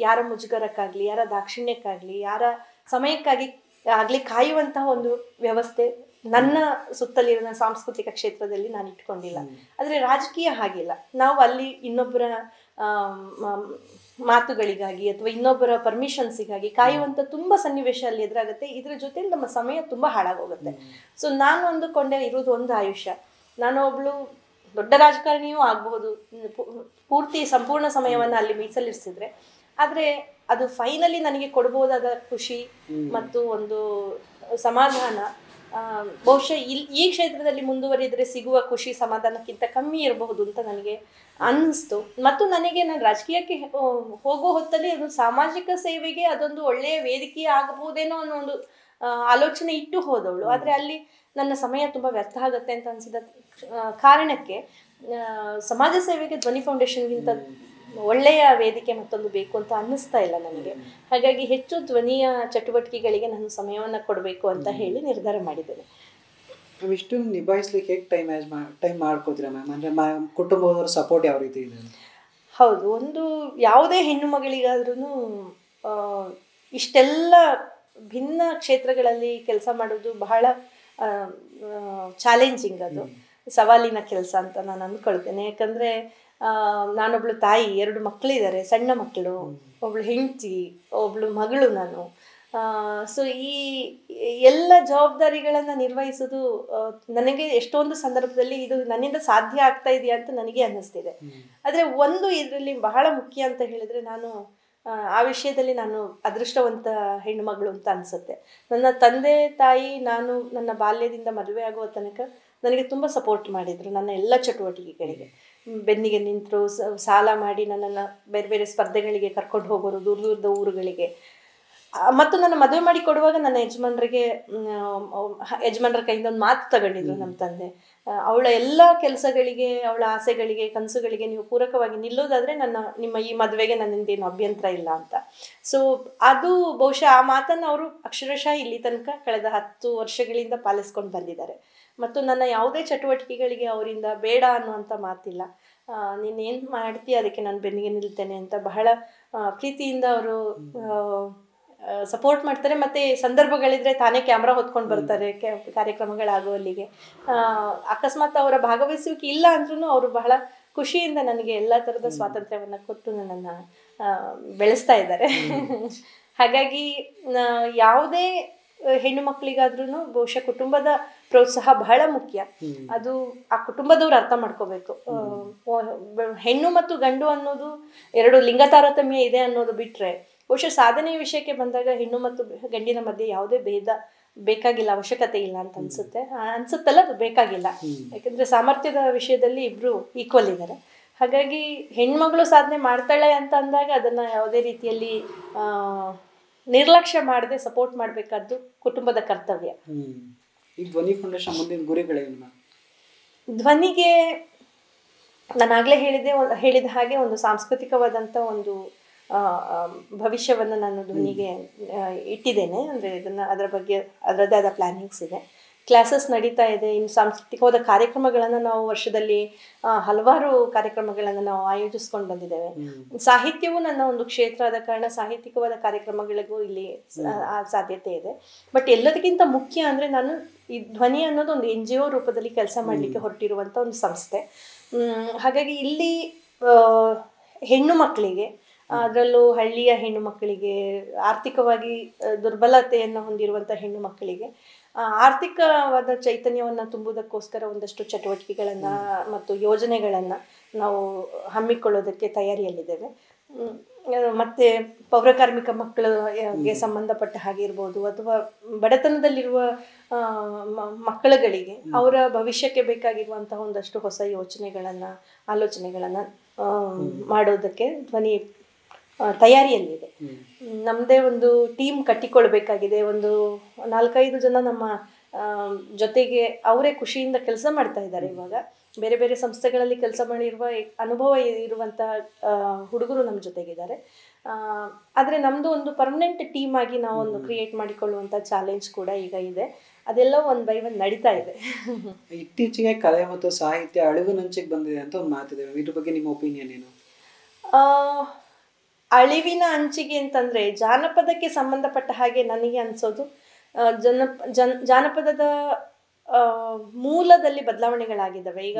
ಯಾರ ಮುಜುಗರಕ್ಕಾಗಲಿ, ಯಾರ ದಾಕ್ಷಿಣ್ಯಕ್ಕಾಗಲಿ, ಯಾರ ಸಮಯಕ್ಕಾಗಿ ಆಗಲಿ ಕಾಯುವಂತಹ ಒಂದು ವ್ಯವಸ್ಥೆ ನನ್ನ ಸುತ್ತಲಿನ ಸಾಂಸ್ಕೃತಿಕ ಕ್ಷೇತ್ರದಲ್ಲಿ ನಾನು ಇಟ್ಕೊಂಡಿಲ್ಲ. ಆದರೆ ರಾಜಕೀಯ ಹಾಗಿಲ್ಲ. ನಾವು ಅಲ್ಲಿ ಇನ್ನೊಬ್ಬರ ಮಾತುಗಳಿಗಾಗಿ ಅಥವಾ ಇನ್ನೊಬ್ಬರ ಪರ್ಮಿಷನ್ಸಿಗಾಗಿ ಕಾಯುವಂಥ ತುಂಬ ಸನ್ನಿವೇಶ ಅಲ್ಲಿ ಎದುರಾಗುತ್ತೆ. ಇದರ ಜೊತೆ ನಮ್ಮ ಸಮಯ ತುಂಬ ಹಾಳಾಗೋಗುತ್ತೆ. ಸೊ ನಾನು ಅಂದುಕೊಂಡೆ ಇರೋದು ಒಂದು ಆಯುಷ್ಯ, ನಾನು ಒಬ್ಳು ದೊಡ್ಡ ರಾಜಕಾರಣಿಯೂ ಆಗಬಹುದು, ಸಂಪೂರ್ಣ ಸಮಯವನ್ನು ಅಲ್ಲಿ ಮೀಸಲಿರಿಸಿದ್ರೆ. ಆದರೆ ಅದು ಫೈನಲಿ ನನಗೆ ಕೊಡ್ಬೋದಾದ ಖುಷಿ ಮತ್ತು ಒಂದು ಸಮಾಧಾನ ಬಹುಶಃ ಈ ಕ್ಷೇತ್ರದಲ್ಲಿ ಮುಂದುವರಿದರೆ ಸಿಗುವ ಖುಷಿ ಸಮಾಧಾನಕ್ಕಿಂತ ಕಮ್ಮಿ ಇರಬಹುದು ಅಂತ ನನಗೆ ಅನ್ನಿಸ್ತು. ಮತ್ತು ನನಗೆ ನಾನು ರಾಜಕೀಯಕ್ಕೆ ಹೋಗೋ ಹೊತ್ತಲ್ಲಿ ಅದು ಸಾಮಾಜಿಕ ಸೇವೆಗೆ ಅದೊಂದು ಒಳ್ಳೆಯ ವೇದಿಕೆ ಆಗಬಹುದೇನೋ ಅನ್ನೋ ಒಂದು ಆಲೋಚನೆ ಇಟ್ಟು ಹೋದವಳು. ಆದರೆ ಅಲ್ಲಿ ನನ್ನ ಸಮಯ ತುಂಬ ವ್ಯರ್ಥ ಆಗುತ್ತೆ ಅಂತ ಅನಿಸಿದ ಕಾರಣಕ್ಕೆ ಸಮಾಜ ಸೇವೆಗೆ ಧ್ವನಿ ಫೌಂಡೇಶನ್ಗಿಂತ ಒಳ್ಳೆಯ ವೇದಿಕೆ ಮತ್ತೊಂದು ಬೇಕು ಅಂತ ಅನ್ನಿಸ್ತಾ ಇಲ್ಲ ನನಗೆ. ಹಾಗಾಗಿ ಹೆಚ್ಚು ಧ್ವನಿಯ ಚಟುವಟಿಕೆಗಳಿಗೆ ನಾನು ಸಮಯವನ್ನು ಕೊಡಬೇಕು ಅಂತ ಹೇಳಿ ನಿರ್ಧಾರ ಮಾಡಿದ್ದೇನೆ. ಮ್ಯಾಮ್, ಇಷ್ಟು ನಿಭಾಯಿಸ್ಲಿಕ್ಕೆ ಹೇಗೆ ಟೈಮ್ ಮಾಡ್ಕೋತೀರಾ ಮ್ಯಾಮ್? ಅಂದರೆ ಕುಟುಂಬದವ್ರ ಸಪೋರ್ಟ್ ಯಾವ ರೀತಿ ಇದೆ? ಹೌದು, ಒಂದು ಯಾವುದೇ ಹೆಣ್ಣು ಮಗಳಿಗಾದ್ರೂ ಇಷ್ಟೆಲ್ಲ ಭಿನ್ನ ಕ್ಷೇತ್ರಗಳಲ್ಲಿ ಕೆಲಸ ಮಾಡೋದು ಬಹಳ ಚಾಲೆಂಜಿಂಗ್, ಅದು ಸವಾಲಿನ ಕೆಲಸ ಅಂತ ನಾನು ಅಂದ್ಕೊಳ್ತೇನೆ. ಯಾಕಂದರೆ ನಾನೊಬ್ಳು ತಾಯಿ, 2 ಮಕ್ಕಳಿದ್ದಾರೆ, ಸಣ್ಣ ಮಕ್ಕಳು, ಒಬ್ಳು ಹೆಂಡತಿ, ಒಬ್ಳು ಮಗಳು ನಾನು. ಸೊ ಈ ಎಲ್ಲ ಜವಾಬ್ದಾರಿಗಳನ್ನು ನಿರ್ವಹಿಸೋದು ನನಗೆ ಎಷ್ಟೊಂದು ಸಂದರ್ಭದಲ್ಲಿ ಇದು ನನ್ನಿಂದ ಸಾಧ್ಯ ಆಗ್ತಾ ಇದೆಯಾ ಅಂತ ನನಗೆ ಅನ್ನಿಸ್ತಿದೆ. ಆದರೆ ಒಂದು ಇದರಲ್ಲಿ ಬಹಳ ಮುಖ್ಯ ಅಂತ ಹೇಳಿದರೆ, ನಾನು ಆ ವಿಷಯದಲ್ಲಿ ನಾನು ಅದೃಷ್ಟವಂತ ಹೆಣ್ಣುಮಗಳು ಅಂತ ಅನಿಸುತ್ತೆ. ನನ್ನ ತಂದೆ ತಾಯಿ ನಾನು ನನ್ನ ಬಾಲ್ಯದಿಂದ ಮದುವೆ ಆಗುವ ತನಕ ನನಗೆ ತುಂಬ ಸಪೋರ್ಟ್ ಮಾಡಿದರು ನನ್ನ ಎಲ್ಲ ಚಟುವಟಿಕೆಗಳಿಗೆ. ಬೆನ್ನಿಗೆ ನಿಂತರು, ಸಾಲ ಮಾಡಿ ನನ್ನನ್ನು ಬೇರೆ ಬೇರೆ ಸ್ಪರ್ಧೆಗಳಿಗೆ ಕರ್ಕೊಂಡು ಹೋಗೋರು, ದೂರ ದೂರದ ಊರುಗಳಿಗೆ. ಮತ್ತು ನನ್ನ ಮದುವೆ ಮಾಡಿ ಕೊಡುವಾಗ ನನ್ನ ಯಜಮಾನರ ಕೈಯಿಂದ ಒಂದು ಮಾತು ತಗೊಂಡಿದ್ರು ನಮ್ಮ ತಂದೆ. ಅವಳ ಎಲ್ಲ ಕೆಲಸಗಳಿಗೆ, ಅವಳ ಆಸೆಗಳಿಗೆ, ಕನಸುಗಳಿಗೆ ನೀವು ಪೂರಕವಾಗಿ ನಿಲ್ಲೋದಾದರೆ ನಿಮ್ಮ ಈ ಮದುವೆಗೆ ನನ್ನಿಂದೇನು ಅಭ್ಯಂತರ ಇಲ್ಲ ಅಂತ. ಸೊ ಅದು ಬಹುಶಃ ಆ ಮಾತನ್ನು ಅವರು ಅಕ್ಷರಶಃ ಇಲ್ಲಿ ತನಕ ಕಳೆದ 10 ವರ್ಷಗಳಿಂದ ಪಾಲಿಸ್ಕೊಂಡು ಬಂದಿದ್ದಾರೆ. ಮತ್ತು ನನ್ನ ಯಾವುದೇ ಚಟುವಟಿಕೆಗಳಿಗೆ ಅವರಿಂದ ಬೇಡ ಅನ್ನುವಂಥ ಮಾತಿಲ್ಲ. ನೀನೇನು ಮಾಡ್ತೀಯ ಅದಕ್ಕೆ ನಾನು ಬೆನ್ನಿಗೆ ನಿಲ್ತೇನೆ ಅಂತ ಬಹಳ ಪ್ರೀತಿಯಿಂದ ಅವರು ಸಪೋರ್ಟ್ ಮಾಡ್ತಾರೆ. ಮತ್ತು ಸಂದರ್ಭಗಳಿದ್ರೆ ತಾನೇ ಕ್ಯಾಮ್ರಾ ಹೊತ್ಕೊಂಡು ಬರ್ತಾರೆ ಕಾರ್ಯಕ್ರಮಗಳಾಗುವಲ್ಲಿಗೆ. ಅಕಸ್ಮಾತ್ ಅವರ ಭಾಗವಹಿಸುವಿಕೆ ಇಲ್ಲ ಅಂದ್ರೂ ಅವರು ಬಹಳ ಖುಷಿಯಿಂದ ನನಗೆ ಎಲ್ಲ ಥರದ ಸ್ವಾತಂತ್ರ್ಯವನ್ನು ಕೊಟ್ಟು ನನ್ನನ್ನು ಬೆಳೆಸ್ತಾ ಇದ್ದಾರೆ. ಹಾಗಾಗಿ ಯಾವುದೇ ಹೆಣ್ಣು ಮಕ್ಕಳಿಗಾದ್ರೂ ಬಹುಶಃ ಕುಟುಂಬದ ಪ್ರೋತ್ಸಾಹ ಬಹಳ ಮುಖ್ಯ. ಅದು ಆ ಕುಟುಂಬದವ್ರು ಅರ್ಥ ಮಾಡ್ಕೋಬೇಕು. ಹೆಣ್ಣು ಮತ್ತು ಗಂಡು ಅನ್ನೋದು 2 ಲಿಂಗ ತಾರತಮ್ಯ ಇದೆ ಅನ್ನೋದು ಬಿಟ್ಟರೆ ಬಹುಶಃ ಸಾಧನೆಯ ವಿಷಯಕ್ಕೆ ಬಂದಾಗ ಹೆಣ್ಣು ಮತ್ತು ಗಂಡಿನ ಮಧ್ಯೆ ಯಾವುದೇ ಭೇದ ಬೇಕಾಗಿಲ್ಲ, ಅವಶ್ಯಕತೆ ಇಲ್ಲ ಅಂತ ಅನ್ಸುತ್ತಲ್ಲ, ಅದು ಬೇಕಾಗಿಲ್ಲ. ಯಾಕಂದರೆ ಸಾಮರ್ಥ್ಯದ ವಿಷಯದಲ್ಲಿ ಇಬ್ಬರು ಈಕ್ವಲ್ ಇದ್ದಾರೆ. ಹಾಗಾಗಿ ಹೆಣ್ಮಗಳು ಸಾಧನೆ ಮಾಡ್ತಾಳೆ ಅಂತ ಅಂದಾಗ ಅದನ್ನು ಯಾವುದೇ ರೀತಿಯಲ್ಲಿ ನಿರ್ಲಕ್ಷ್ಯ ಮಾಡದೆ ಸಪೋರ್ಟ್ ಮಾಡಬೇಕಾದ್ದು ಕುಟುಂಬದ ಕರ್ತವ್ಯ. ಈ ಧ್ವನಿ ಫೌಂಡೇಶನ್ ಮುಂದಿನ ಗುರಿಗಳೇನು? ಧ್ವನಿಗೆ ನಾನಾಗಲೇ ಹೇಳಿದ ಹಾಗೆ ಒಂದು ಸಾಂಸ್ಕೃತಿಕವಾದಂಥ ಒಂದು ಭವಿಷ್ಯವನ್ನು ನಾನು ಧ್ವನಿಗೆ ಇಟ್ಟಿದ್ದೇನೆ. ಅಂದರೆ ಅದರ ಬಗ್ಗೆ ಅದರದ್ದೇ ಆದ ಪ್ಲ್ಯಾನಿಂಗ್ಸ್ ಇದೆ. ಕ್ಲಾಸಸ್ ನಡೀತಾ ಇದೆ. ಇನ್ನು ಸಾಂಸ್ಕೃತಿಕವಾದ ಕಾರ್ಯಕ್ರಮಗಳನ್ನು ನಾವು ವರ್ಷದಲ್ಲಿ ಹಲವಾರು ಕಾರ್ಯಕ್ರಮಗಳನ್ನು ನಾವು ಆಯೋಜಿಸ್ಕೊಂಡು ಬಂದಿದ್ದೇವೆ. ಸಾಹಿತ್ಯವೂ ನನ್ನ ಒಂದು ಕ್ಷೇತ್ರ ಆದ ಕಾರಣ ಸಾಹಿತ್ಯಿಕವಾದ ಕಾರ್ಯಕ್ರಮಗಳಿಗೂ ಇಲ್ಲಿ ಸಾಧ್ಯತೆ ಇದೆ. ಬಟ್ ಎಲ್ಲದಕ್ಕಿಂತ ಮುಖ್ಯ ಅಂದರೆ ನಾನು ಈ ಧ್ವನಿ ಅನ್ನೋದು ಒಂದು NGO ರೂಪದಲ್ಲಿ ಕೆಲಸ ಮಾಡಲಿಕ್ಕೆ ಹೊರಟಿರುವಂಥ ಒಂದು ಸಂಸ್ಥೆ. ಹಾಗಾಗಿ ಇಲ್ಲಿ ಹೆಣ್ಣು ಮಕ್ಕಳಿಗೆ, ಅದರಲ್ಲೂ ಹಳ್ಳಿಯ ಹೆಣ್ಣು ಮಕ್ಕಳಿಗೆ, ಆರ್ಥಿಕವಾಗಿ ದುರ್ಬಲತೆಯನ್ನು ಹೊಂದಿರುವಂಥ ಹೆಣ್ಣು ಮಕ್ಕಳಿಗೆ ಆರ್ಥಿಕವಾದ ಚೈತನ್ಯವನ್ನು ತುಂಬುವುದಕ್ಕೋಸ್ಕರ ಒಂದಷ್ಟು ಚಟುವಟಿಕೆಗಳನ್ನು ಮತ್ತು ಯೋಜನೆಗಳನ್ನು ನಾವು ಹಮ್ಮಿಕೊಳ್ಳೋದಕ್ಕೆ ತಯಾರಿಯಲ್ಲಿದ್ದೇವೆ. ಮತ್ತು ಪೌರಕಾರ್ಮಿಕ ಮಕ್ಕಳಿಗೆ ಸಂಬಂಧಪಟ್ಟ ಹಾಗೆ ಇರ್ಬೋದು, ಅಥವಾ ಬಡತನದಲ್ಲಿರುವ ಮಕ್ಕಳುಗಳಿಗೆ ಅವರ ಭವಿಷ್ಯಕ್ಕೆ ಬೇಕಾಗಿರುವಂತಹ ಒಂದಷ್ಟು ಹೊಸ ಆಲೋಚನೆಗಳನ್ನು ಮಾಡೋದಕ್ಕೆ ಧ್ವನಿ ತಯಾರಿಯಲ್ಲಿದೆ. ನಮ್ಮದೇ ಒಂದು ಟೀಮ್ ಕಟ್ಟಿಕೊಳ್ಬೇಕಾಗಿದೆ. ಒಂದು 4-5 ಜನ ನಮ್ಮ ಜೊತೆಗೆ ಅವರೇ ಖುಷಿಯಿಂದ ಕೆಲಸ ಮಾಡ್ತಾ ಇದ್ದಾರೆ. ಇವಾಗ ಬೇರೆ ಬೇರೆ ಸಂಸ್ಥೆಗಳಲ್ಲಿ ಕೆಲಸ ಮಾಡಿರುವ ಅನುಭವ ಇರುವಂಥ ಹುಡುಗರು ನಮ್ಮ ಜೊತೆಗಿದ್ದಾರೆ. ಆದರೆ ನಮ್ಮದು ಒಂದು ಪರ್ಮನೆಂಟ್ ಟೀಮ್ ಆಗಿ ನಾವೊಂದು ಕ್ರಿಯೇಟ್ ಮಾಡಿಕೊಳ್ಳುವಂಥ ಚಾಲೆಂಜ್ ಕೂಡ ಈಗ ಇದೆ. ಅದೆಲ್ಲ 1 by 1 ನಡೀತಾ ಇದೆ. ಇತ್ತೀಚೆಗೆ ಕಲೆ ಮತ್ತು ಸಾಹಿತ್ಯ ಅಳಿವಿನಂಚಿಗೆ ಬಂದಿದೆ ಅಂತ ಒಂದು ಮಾತಿದೆ, ಇದ್ರ ಬಗ್ಗೆ ನಿಮ್ಮ ಒಪಿನಿಯನ್ ಏನು? ಅಳಿವಿನ ಅಂಚಿಗೆ ಅಂತಂದರೆ ಜಾನಪದಕ್ಕೆ ಸಂಬಂಧಪಟ್ಟ ಹಾಗೆ ನನಗೆ ಅನಿಸೋದು, ಜಾನಪದದ ಮೂಲದಲ್ಲಿ ಬದಲಾವಣೆಗಳಾಗಿದ್ದಾವೆ. ಈಗ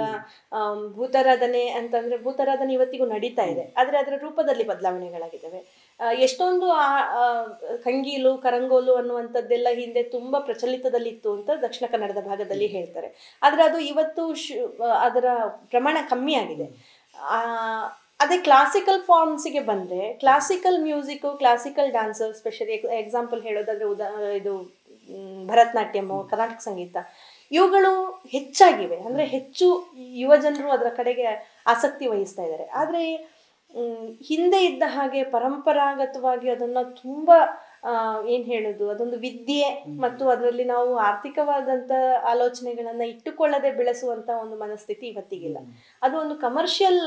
ಭೂತಾರಾಧನೆ ಅಂತಂದರೆ ಭೂತಾರಾಧನೆ ಇವತ್ತಿಗೂ ನಡೀತಾ ಇದೆ, ಆದರೆ ಅದರ ರೂಪದಲ್ಲಿ ಬದಲಾವಣೆಗಳಾಗಿದ್ದಾವೆ. ಎಷ್ಟೊಂದು ಕಂಗೀಲು, ಕರಂಗೋಲು ಅನ್ನುವಂಥದ್ದೆಲ್ಲ ಹಿಂದೆ ತುಂಬ ಪ್ರಚಲಿತದಲ್ಲಿತ್ತು ಅಂತ ದಕ್ಷಿಣ ಕನ್ನಡದ ಭಾಗದಲ್ಲಿ ಹೇಳ್ತಾರೆ. ಆದರೆ ಅದು ಇವತ್ತು ಅದರ ಪ್ರಮಾಣ ಕಮ್ಮಿ ಆಗಿದೆ. ಅದೇ ಕ್ಲಾಸಿಕಲ್ ಫಾರ್ಮ್ಸಿಗೆ ಬಂದರೆ classical music, classical dance, specially example ಹೇಳೋದಾದರೆ ಇದು ಭರತನಾಟ್ಯಮು, ಕರ್ನಾಟಕ ಸಂಗೀತ, ಇವುಗಳು ಹೆಚ್ಚಾಗಿವೆ. ಅಂದರೆ ಹೆಚ್ಚು ಯುವಜನರು ಅದರ ಕಡೆಗೆ ಆಸಕ್ತಿ ವಹಿಸ್ತಾ ಇದ್ದಾರೆ. ಆದರೆ ಹಿಂದೆ ಇದ್ದ ಹಾಗೆ ಪರಂಪರಾಗತವಾಗಿ ಅದನ್ನು ತುಂಬ ಏನು ಹೇಳೋದು, ಅದೊಂದು ವಿದ್ಯೆ ಮತ್ತು ಅದರಲ್ಲಿ ನಾವು ಆರ್ಥಿಕವಾದಂಥ ಆಲೋಚನೆಗಳನ್ನು ಇಟ್ಟುಕೊಳ್ಳದೆ ಬೆಳೆಸುವಂಥ ಒಂದು ಮನಸ್ಥಿತಿ ಇವತ್ತಿಗಿಲ್ಲ. ಅದು ಒಂದು ಕಮರ್ಷಿಯಲ್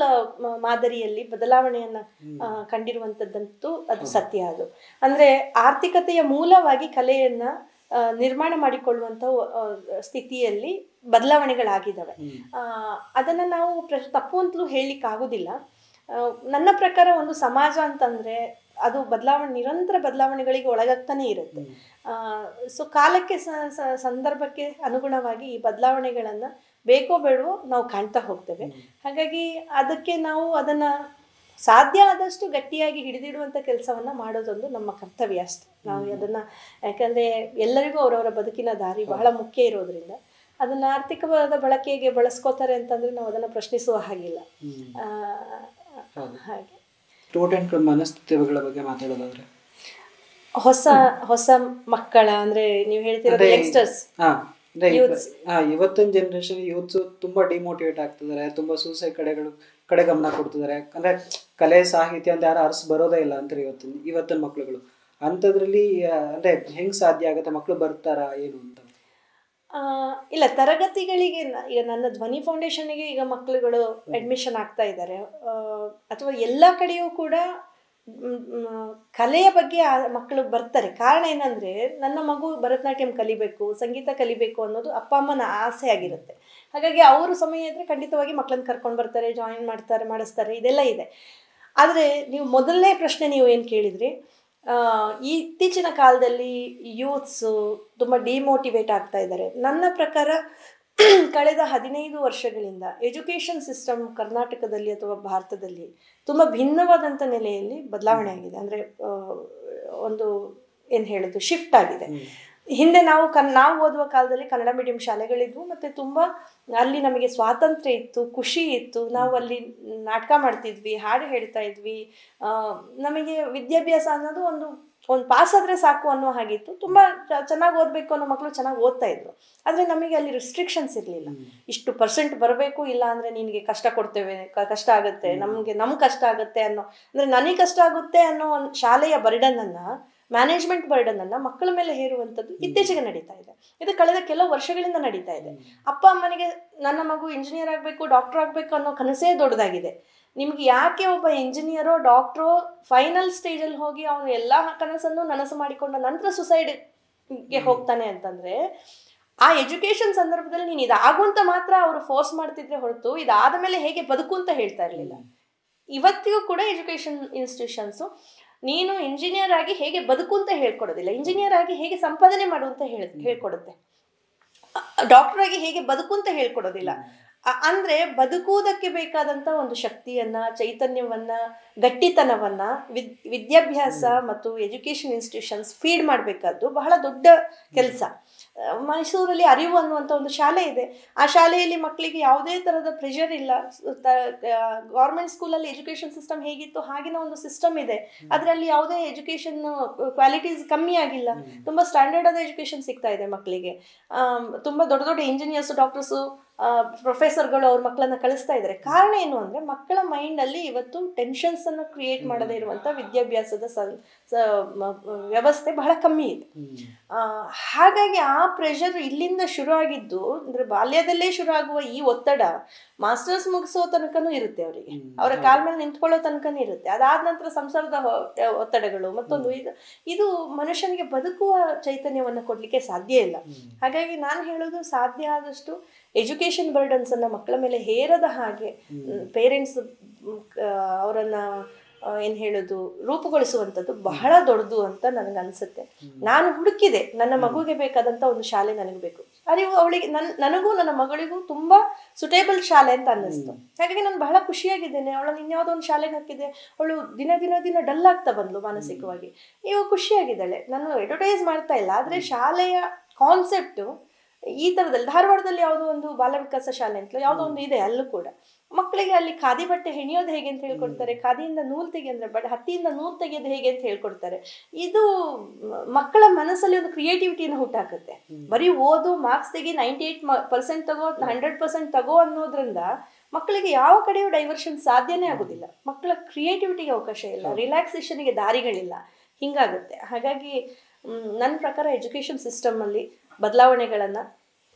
ಮಾದರಿಯಲ್ಲಿ ಬದಲಾವಣೆಯನ್ನು ಕಂಡಿರುವಂಥದ್ದಂತೂ ಅದು ಸತ್ಯ. ಅದು ಅಂದರೆ ಆರ್ಥಿಕತೆಯ ಮೂಲವಾಗಿ ಕಲೆಯನ್ನು ನಿರ್ಮಾಣ ಮಾಡಿಕೊಳ್ಳುವಂಥ ಸ್ಥಿತಿಯಲ್ಲಿ ಬದಲಾವಣೆಗಳಾಗಿದ್ದಾವೆ. ಅದನ್ನು ನಾವು ತಪ್ಪು ಅಂತಲೂ ಹೇಳಲಿಕ್ಕಾಗೋದಿಲ್ಲ. ನನ್ನ ಪ್ರಕಾರ ಒಂದು ಸಮಾಜ ಅಂತಂದರೆ ಅದು ನಿರಂತರ ಬದಲಾವಣೆಗಳಿಗೆ ಒಳಗಾಗ್ತಾನೆ ಇರುತ್ತೆ. ಸೊ ಕಾಲಕ್ಕೆ ಸಂದರ್ಭಕ್ಕೆ ಅನುಗುಣವಾಗಿ ಈ ಬದಲಾವಣೆಗಳನ್ನು ಬೇಕೋ ಬೇಡವೋ ನಾವು ಕಾಣ್ತಾ ಹೋಗ್ತೇವೆ. ಹಾಗಾಗಿ ಅದಕ್ಕೆ ನಾವು ಅದನ್ನು ಸಾಧ್ಯ ಆದಷ್ಟು ಗಟ್ಟಿಯಾಗಿ ಹಿಡಿದಿಡುವಂಥ ಕೆಲಸವನ್ನು ಮಾಡೋದೊಂದು ನಮ್ಮ ಕರ್ತವ್ಯ ಅಷ್ಟೆ. ನಾವು ಅದನ್ನು, ಯಾಕಂದರೆ ಎಲ್ಲರಿಗೂ ಅವರವರ ಬದುಕಿನ ದಾರಿ ಬಹಳ ಮುಖ್ಯ ಇರೋದ್ರಿಂದ ಅದನ್ನು ಆರ್ಥಿಕವಾದ ಬಳಕೆಗೆ ಬಳಸ್ಕೋತಾರೆ ಅಂತಂದರೆ ನಾವು ಅದನ್ನು ಪ್ರಶ್ನಿಸುವ ಹಾಗಿಲ್ಲ. ಹಾಗೆ ಸ್ಟೂಡೆಂಟ್ಗಳ ಮನಸ್ಥಿತಿಗಳ ಬಗ್ಗೆ ಮಾತಾಡೋದಾದ್ರೆ, ಹೊಸ ಮಕ್ಕಳ ಅಂದರೆ ನೀವು ಹೇಳ್ತಿರೋದು ಯಂಗ್ಸ್ಟರ್ಸ್, ಇವತ್ತಿನ ಜನರೇಷನ್ ಯೂತ್ಸ್ ತುಂಬಾ ಡಿಮೋಟಿವೇಟ್ ಆಗ್ತಿದ್ದಾರೆ, ತುಂಬಾ ಸೂಸೈಡ್ ಕಡೆ ಗಮನ ಕೊಡ್ತಿದ್ದಾರೆ. ಅಂದ್ರೆ ಕಲೆ ಸಾಹಿತ್ಯ ಅಂತ ಯಾರು ಅರ್ಸ್ ಬರೋದೇ ಇಲ್ಲ ಅಂತಾರೆ ಇವತ್ತಿನ ಮಕ್ಳುಗಳು. ಅಂಥದ್ರಲ್ಲಿ ಅಂದ್ರೆ ಹೆಂಗ್ ಸಾಧ್ಯ ಆಗುತ್ತೆ, ಮಕ್ಕಳು ಬರ್ತಾರಾ ಏನು ಅಂತ? ಇಲ್ಲ, ತರಗತಿಗಳಿಗೆ ಈಗ ನನ್ನ ಧ್ವನಿ ಫೌಂಡೇಶನ್ಗೆ ಈಗ ಮಕ್ಕಳುಗಳು ಅಡ್ಮಿಷನ್ ಆಗ್ತಾ ಇದ್ದಾರೆ. ಅಥವಾ ಎಲ್ಲ ಕಡೆಯೂ ಕೂಡ ಕಲೆಯ ಬಗ್ಗೆ ಮಕ್ಕಳು ಬರ್ತಾರೆ. ಕಾರಣ ಏನಂದರೆ, ನನ್ನ ಮಗು ಭರತನಾಟ್ಯಂ ಕಲಿಬೇಕು, ಸಂಗೀತ ಕಲಿಬೇಕು ಅನ್ನೋದು ಅಪ್ಪ ಅಮ್ಮನ ಆಸೆ ಆಗಿರುತ್ತೆ. ಹಾಗಾಗಿ ಅವರು ಸಮಯ ಇದ್ದರೆ ಖಂಡಿತವಾಗಿ ಮಕ್ಕಳನ್ನ ಕರ್ಕೊಂಡು ಬರ್ತಾರೆ, ಜಾಯಿನ್ ಮಾಡ್ತಾರೆ, ಮಾಡಿಸ್ತಾರೆ, ಇದೆಲ್ಲ ಇದೆ. ಆದರೆ ನೀವು ಮೊದಲನೇ ಪ್ರಶ್ನೆ ನೀವು ಏನು ಕೇಳಿದ್ರಿ, ಈ ಇತ್ತೀಚಿನ ಕಾಲದಲ್ಲಿ ಯೂತ್ಸು ತುಂಬ ಡಿಮೋಟಿವೇಟ್ ಆಗ್ತಾ ಇದ್ದಾರೆ. ನನ್ನ ಪ್ರಕಾರ ಕಳೆದ 15 ವರ್ಷಗಳಿಂದ ಎಜುಕೇಷನ್ ಸಿಸ್ಟಮ್ ಕರ್ನಾಟಕದಲ್ಲಿ ಅಥವಾ ಭಾರತದಲ್ಲಿ ತುಂಬ ಭಿನ್ನವಾದಂಥ ನೆಲೆಯಲ್ಲಿ ಬದಲಾವಣೆ ಆಗಿದೆ. ಅಂದರೆ ಒಂದು ಏನು ಹೇಳೋದು, ಶಿಫ್ಟ್ ಆಗಿದೆ. ಹಿಂದೆ ನಾವು ಓದುವ ಕಾಲದಲ್ಲಿ ಕನ್ನಡ ಮೀಡಿಯಂ ಶಾಲೆಗಳಿದ್ವು, ಮತ್ತು ತುಂಬ ಅಲ್ಲಿ ನಮಗೆ ಸ್ವಾತಂತ್ರ್ಯ ಇತ್ತು, ಖುಷಿ ಇತ್ತು. ನಾವು ಅಲ್ಲಿ ನಾಟಕ ಮಾಡ್ತಿದ್ವಿ, ಹಾಡು ಹೇಳ್ತಾ ಇದ್ವಿ. ನಮಗೆ ವಿದ್ಯಾಭ್ಯಾಸ ಅನ್ನೋದು ಒಂದು ಪಾಸ್ ಆದರೆ ಸಾಕು ಅನ್ನೋ ಹಾಗಿತ್ತು. ತುಂಬ ಚೆನ್ನಾಗಿ ಓದಬೇಕು ಅನ್ನೋ ಮಕ್ಕಳು ಚೆನ್ನಾಗಿ ಓದ್ತಾ ಇದ್ರು. ಆದರೆ ನಮಗೆ ಅಲ್ಲಿ ರಿಸ್ಟ್ರಿಕ್ಷನ್ಸ್ ಇರಲಿಲ್ಲ. ಇಷ್ಟು % ಬರಬೇಕು, ಇಲ್ಲ ಅಂದರೆ ನಿನಗೆ ಕಷ್ಟ ಕೊಡ್ತೇವೆ, ಕಷ್ಟ ಆಗುತ್ತೆ, ನಮ್ಗೆ ಕಷ್ಟ ಆಗುತ್ತೆ ಅನ್ನೋ, ಅಂದರೆ ನನಗೆ ಕಷ್ಟ ಆಗುತ್ತೆ ಅನ್ನೋ ಒಂದು ಶಾಲೆಯ ಬರ್ಡನನ್ನು, ಮ್ಯಾನೇಜ್ಮೆಂಟ್ ಬರ್ಡನನ್ನು ಮಕ್ಕಳ ಮೇಲೆ ಹೇರುವಂಥದ್ದು ಇತ್ತೀಚೆಗೆ ನಡೀತಾ ಇದೆ. ಇದು ಕಳೆದ ಕೆಲವು ವರ್ಷಗಳಿಂದ ನಡೀತಾ ಇದೆ. ಅಪ್ಪ ಅಮ್ಮನಿಗೆ ನನ್ನ ಮಗು ಇಂಜಿನಿಯರ್ ಆಗಬೇಕು, ಡಾಕ್ಟರ್ ಆಗಬೇಕು ಅನ್ನೋ ಕನಸೇ ದೊಡ್ಡದಾಗಿದೆ. ನಿಮ್ಗೆ ಯಾಕೆ ಒಬ್ಬ ಇಂಜಿನಿಯರೋ ಡಾಕ್ಟ್ರೋ ಫೈನಲ್ ಸ್ಟೇಜಲ್ಲಿ ಹೋಗಿ ಅವನು ಎಲ್ಲ ಕನಸನ್ನು ನನಸು ಮಾಡಿಕೊಂಡ ನಂತರ ಸುಸೈಡ್ಗೆ ಹೋಗ್ತಾನೆ ಅಂತಂದರೆ, ಆ ಎಜುಕೇಷನ್ ಸಂದರ್ಭದಲ್ಲಿ ನೀನು ಇದಾಗುವಂತ ಮಾತ್ರ ಅವರು ಫೋರ್ಸ್ ಮಾಡ್ತಿದ್ರೆ ಹೊರತು ಇದಾದ ಮೇಲೆ ಹೇಗೆ ಬದುಕು ಅಂತ ಹೇಳ್ತಾ ಇರಲಿಲ್ಲ. ಇವತ್ತಿಗೂ ಕೂಡ ಎಜುಕೇಷನ್ ಇನ್ಸ್ಟಿಟ್ಯೂಷನ್ಸು ನೀನು ಇಂಜಿನಿಯರ್ ಆಗಿ ಹೇಗೆ ಬದುಕು ಅಂತ ಹೇಳ್ಕೊಡೋದಿಲ್ಲ, ಇಂಜಿನಿಯರ್ ಆಗಿ ಹೇಗೆ ಸಂಪಾದನೆ ಮಾಡು ಅಂತ ಹೇಳ್ಕೊಡುತ್ತೆ. ಡಾಕ್ಟರ್ ಆಗಿ ಹೇಗೆ ಬದುಕು ಅಂತ ಹೇಳ್ಕೊಡೋದಿಲ್ಲ. ಅಂದರೆ ಬದುಕುವುದಕ್ಕೆ ಬೇಕಾದಂಥ ಒಂದು ಶಕ್ತಿಯನ್ನು, ಚೈತನ್ಯವನ್ನು, ಗಟ್ಟಿತನವನ್ನು ವಿದ್ಯಾಭ್ಯಾಸ ಮತ್ತು ಎಜುಕೇಷನ್ ಇನ್ಸ್ಟಿಟ್ಯೂಷನ್ಸ್ ಫೀಡ್ ಮಾಡಬೇಕಾದ್ದು ಬಹಳ ದೊಡ್ಡ ಕೆಲಸ. ಮೈಸೂರಲ್ಲಿ ಅರಿವು ಅನ್ನುವಂಥ ಒಂದು ಶಾಲೆ ಇದೆ. ಆ ಶಾಲೆಯಲ್ಲಿ ಮಕ್ಕಳಿಗೆ ಯಾವುದೇ ಥರದ ಪ್ರೆಷರ್ ಇಲ್ಲ. ಗೌರ್ಮೆಂಟ್ ಸ್ಕೂಲಲ್ಲಿ ಎಜುಕೇಷನ್ ಸಿಸ್ಟಮ್ ಹೇಗಿತ್ತು ಹಾಗಿನ ಒಂದು ಸಿಸ್ಟಮ್ ಇದೆ. ಅದರಲ್ಲಿ ಯಾವುದೇ ಎಜುಕೇಷನ್ ಕ್ವಾಲಿಟೀಸ್ ಕಮ್ಮಿ ಆಗಿಲ್ಲ. ತುಂಬ ಸ್ಟ್ಯಾಂಡರ್ಡ್ ಆದ ಎಜುಕೇಷನ್ ಸಿಗ್ತಾ ಇದೆ ಮಕ್ಕಳಿಗೆ. ತುಂಬ ದೊಡ್ಡ ದೊಡ್ಡ ಇಂಜಿನಿಯರ್ಸು, ಡಾಕ್ಟರ್ಸು, ಪ್ರೊಫೆಸರ್ಗಳು ಅವ್ರ ಮಕ್ಕಳನ್ನ ಕಳಿಸ್ತಾ ಇದ್ದಾರೆ. ಕಾರಣ ಏನು ಅಂದರೆ ಮಕ್ಕಳ ಮೈಂಡಲ್ಲಿ ಇವತ್ತು ಟೆನ್ಷನ್ಸನ್ನು ಕ್ರಿಯೇಟ್ ಮಾಡದೇ ಇರುವಂಥ ವಿದ್ಯಾಭ್ಯಾಸದ ವ್ಯವಸ್ಥೆ ಬಹಳ ಕಮ್ಮಿ ಇದೆ. ಹಾಗಾಗಿ ಆ ಪ್ರೆಷರ್ ಇಲ್ಲಿಂದ ಶುರು ಆಗಿದ್ದು, ಅಂದರೆ ಬಾಲ್ಯದಲ್ಲೇ ಶುರು ಆಗುವ ಈ ಒತ್ತಡ ಮಾಸ್ಟರ್ಸ್ ಮುಗಿಸೋ ತನಕನೂ ಇರುತ್ತೆ ಅವರಿಗೆ, ಅವರ ಕಾಲ ಮೇಲೆ ನಿಂತ್ಕೊಳ್ಳೋ ತನಕನೂ ಇರುತ್ತೆ. ಅದಾದ ನಂತರ ಸಂಸಾರದ ಒತ್ತಡಗಳು ಮತ್ತೊಂದು ಇದು ಮನುಷ್ಯನಿಗೆ ಬದುಕುವ ಚೈತನ್ಯವನ್ನು ಕೊಡಲಿಕ್ಕೆ ಸಾಧ್ಯ ಇಲ್ಲ. ಹಾಗಾಗಿ ನಾನು ಹೇಳೋದು, ಸಾಧ್ಯ ಆದಷ್ಟು ಎಜುಕೇಷನ್ ಬರ್ಡನ್ಸನ್ನು ಮಕ್ಕಳ ಮೇಲೆ ಹೇರದ ಹಾಗೆ ಪೇರೆಂಟ್ಸ್ ಅವರನ್ನು ಏನು ಹೇಳೋದು ರೂಪುಗೊಳಿಸುವಂಥದ್ದು ಬಹಳ ದೊಡ್ಡದು ಅಂತ ನನಗನ್ಸುತ್ತೆ. ನಾನು ಹುಡುಕಿದೆ, ನನ್ನ ಮಗುಗೆ ಬೇಕಾದಂಥ ಒಂದು ಶಾಲೆ ನನಗೆ ಬೇಕು. ಅರಿವು ಅವಳಿಗೆ ನನಗೂ ನನ್ನ ಮಗಳಿಗೂ ತುಂಬ ಸುಟೇಬಲ್ ಶಾಲೆ ಅಂತ ಅನ್ನಿಸ್ತು. ಹಾಗಾಗಿ ನಾನು ಬಹಳ ಖುಷಿಯಾಗಿದ್ದೇನೆ. ಅವಳನ್ನು ಇನ್ಯಾವುದೋ ಒಂದು ಶಾಲೆಗೆ ಹಾಕಿದ್ದೆ, ಅವಳು ದಿನ ದಿನ ದಿನ ಡಲ್ ಆಗ್ತಾ ಬಂದ್ಲು ಮಾನಸಿಕವಾಗಿ. ಇವಾಗ ಖುಷಿಯಾಗಿದ್ದಾಳೆ. ನಾನು ಅಡ್ವರ್ಟೈಸ್ ಮಾಡ್ತಾ ಇಲ್ಲ, ಆದರೆ ಶಾಲೆಯ ಕಾನ್ಸೆಪ್ಟು ಈ ಥರದಲ್ಲಿ ಧಾರವಾಡದಲ್ಲಿ ಯಾವುದೋ ಒಂದು ಬಾಲ ವಿಕಾಸ ಶಾಲೆ ಅಂತಲೂ ಯಾವುದೋ ಒಂದು ಇದೆ. ಅಲ್ಲೂ ಕೂಡ ಮಕ್ಕಳಿಗೆ ಅಲ್ಲಿ ಖಾದಿ ಬಟ್ಟೆ ಹೆಣಿಯೋದು ಹೇಗೆ ಅಂತ ಹೇಳ್ಕೊಡ್ತಾರೆ, ಖಾದಿಯಿಂದ ನೂಲು ತೆಗಿ ಅಂದರೆ ಹತ್ತಿಯಿಂದ ನೂಲು ತೆಗೆಯೋದು ಹೇಗೆ ಅಂತ ಹೇಳ್ಕೊಡ್ತಾರೆ. ಇದು ಮಕ್ಕಳ ಮನಸ್ಸಲ್ಲಿ ಒಂದು ಕ್ರಿಯೇಟಿವಿಟಿನ ಹುಟ್ಟಾಕುತ್ತೆ. ಬರೀ ಓದು, ಮಾರ್ಕ್ಸ್ ತೆಗಿ, 98% ತಗೋ, 100% ತಗೋ ಅನ್ನೋದ್ರಿಂದ ಮಕ್ಕಳಿಗೆ ಯಾವ ಕಡೆಯೂ ಡೈವರ್ಷನ್ ಸಾಧ್ಯನೇ ಆಗೋದಿಲ್ಲ. ಮಕ್ಕಳ ಕ್ರಿಯೇಟಿವಿಟಿಗೆ ಅವಕಾಶ ಇಲ್ಲ, ರಿಲ್ಯಾಕ್ಸೇಷನ್ಗೆ ದಾರಿಗಳಿಲ್ಲ, ಹಿಂಗಾಗುತ್ತೆ. ಹಾಗಾಗಿ ನನ್ನ ಪ್ರಕಾರ ಎಜುಕೇಷನ್ ಸಿಸ್ಟಮಲ್ಲಿ ಬದಲಾವಣೆಗಳನ್ನು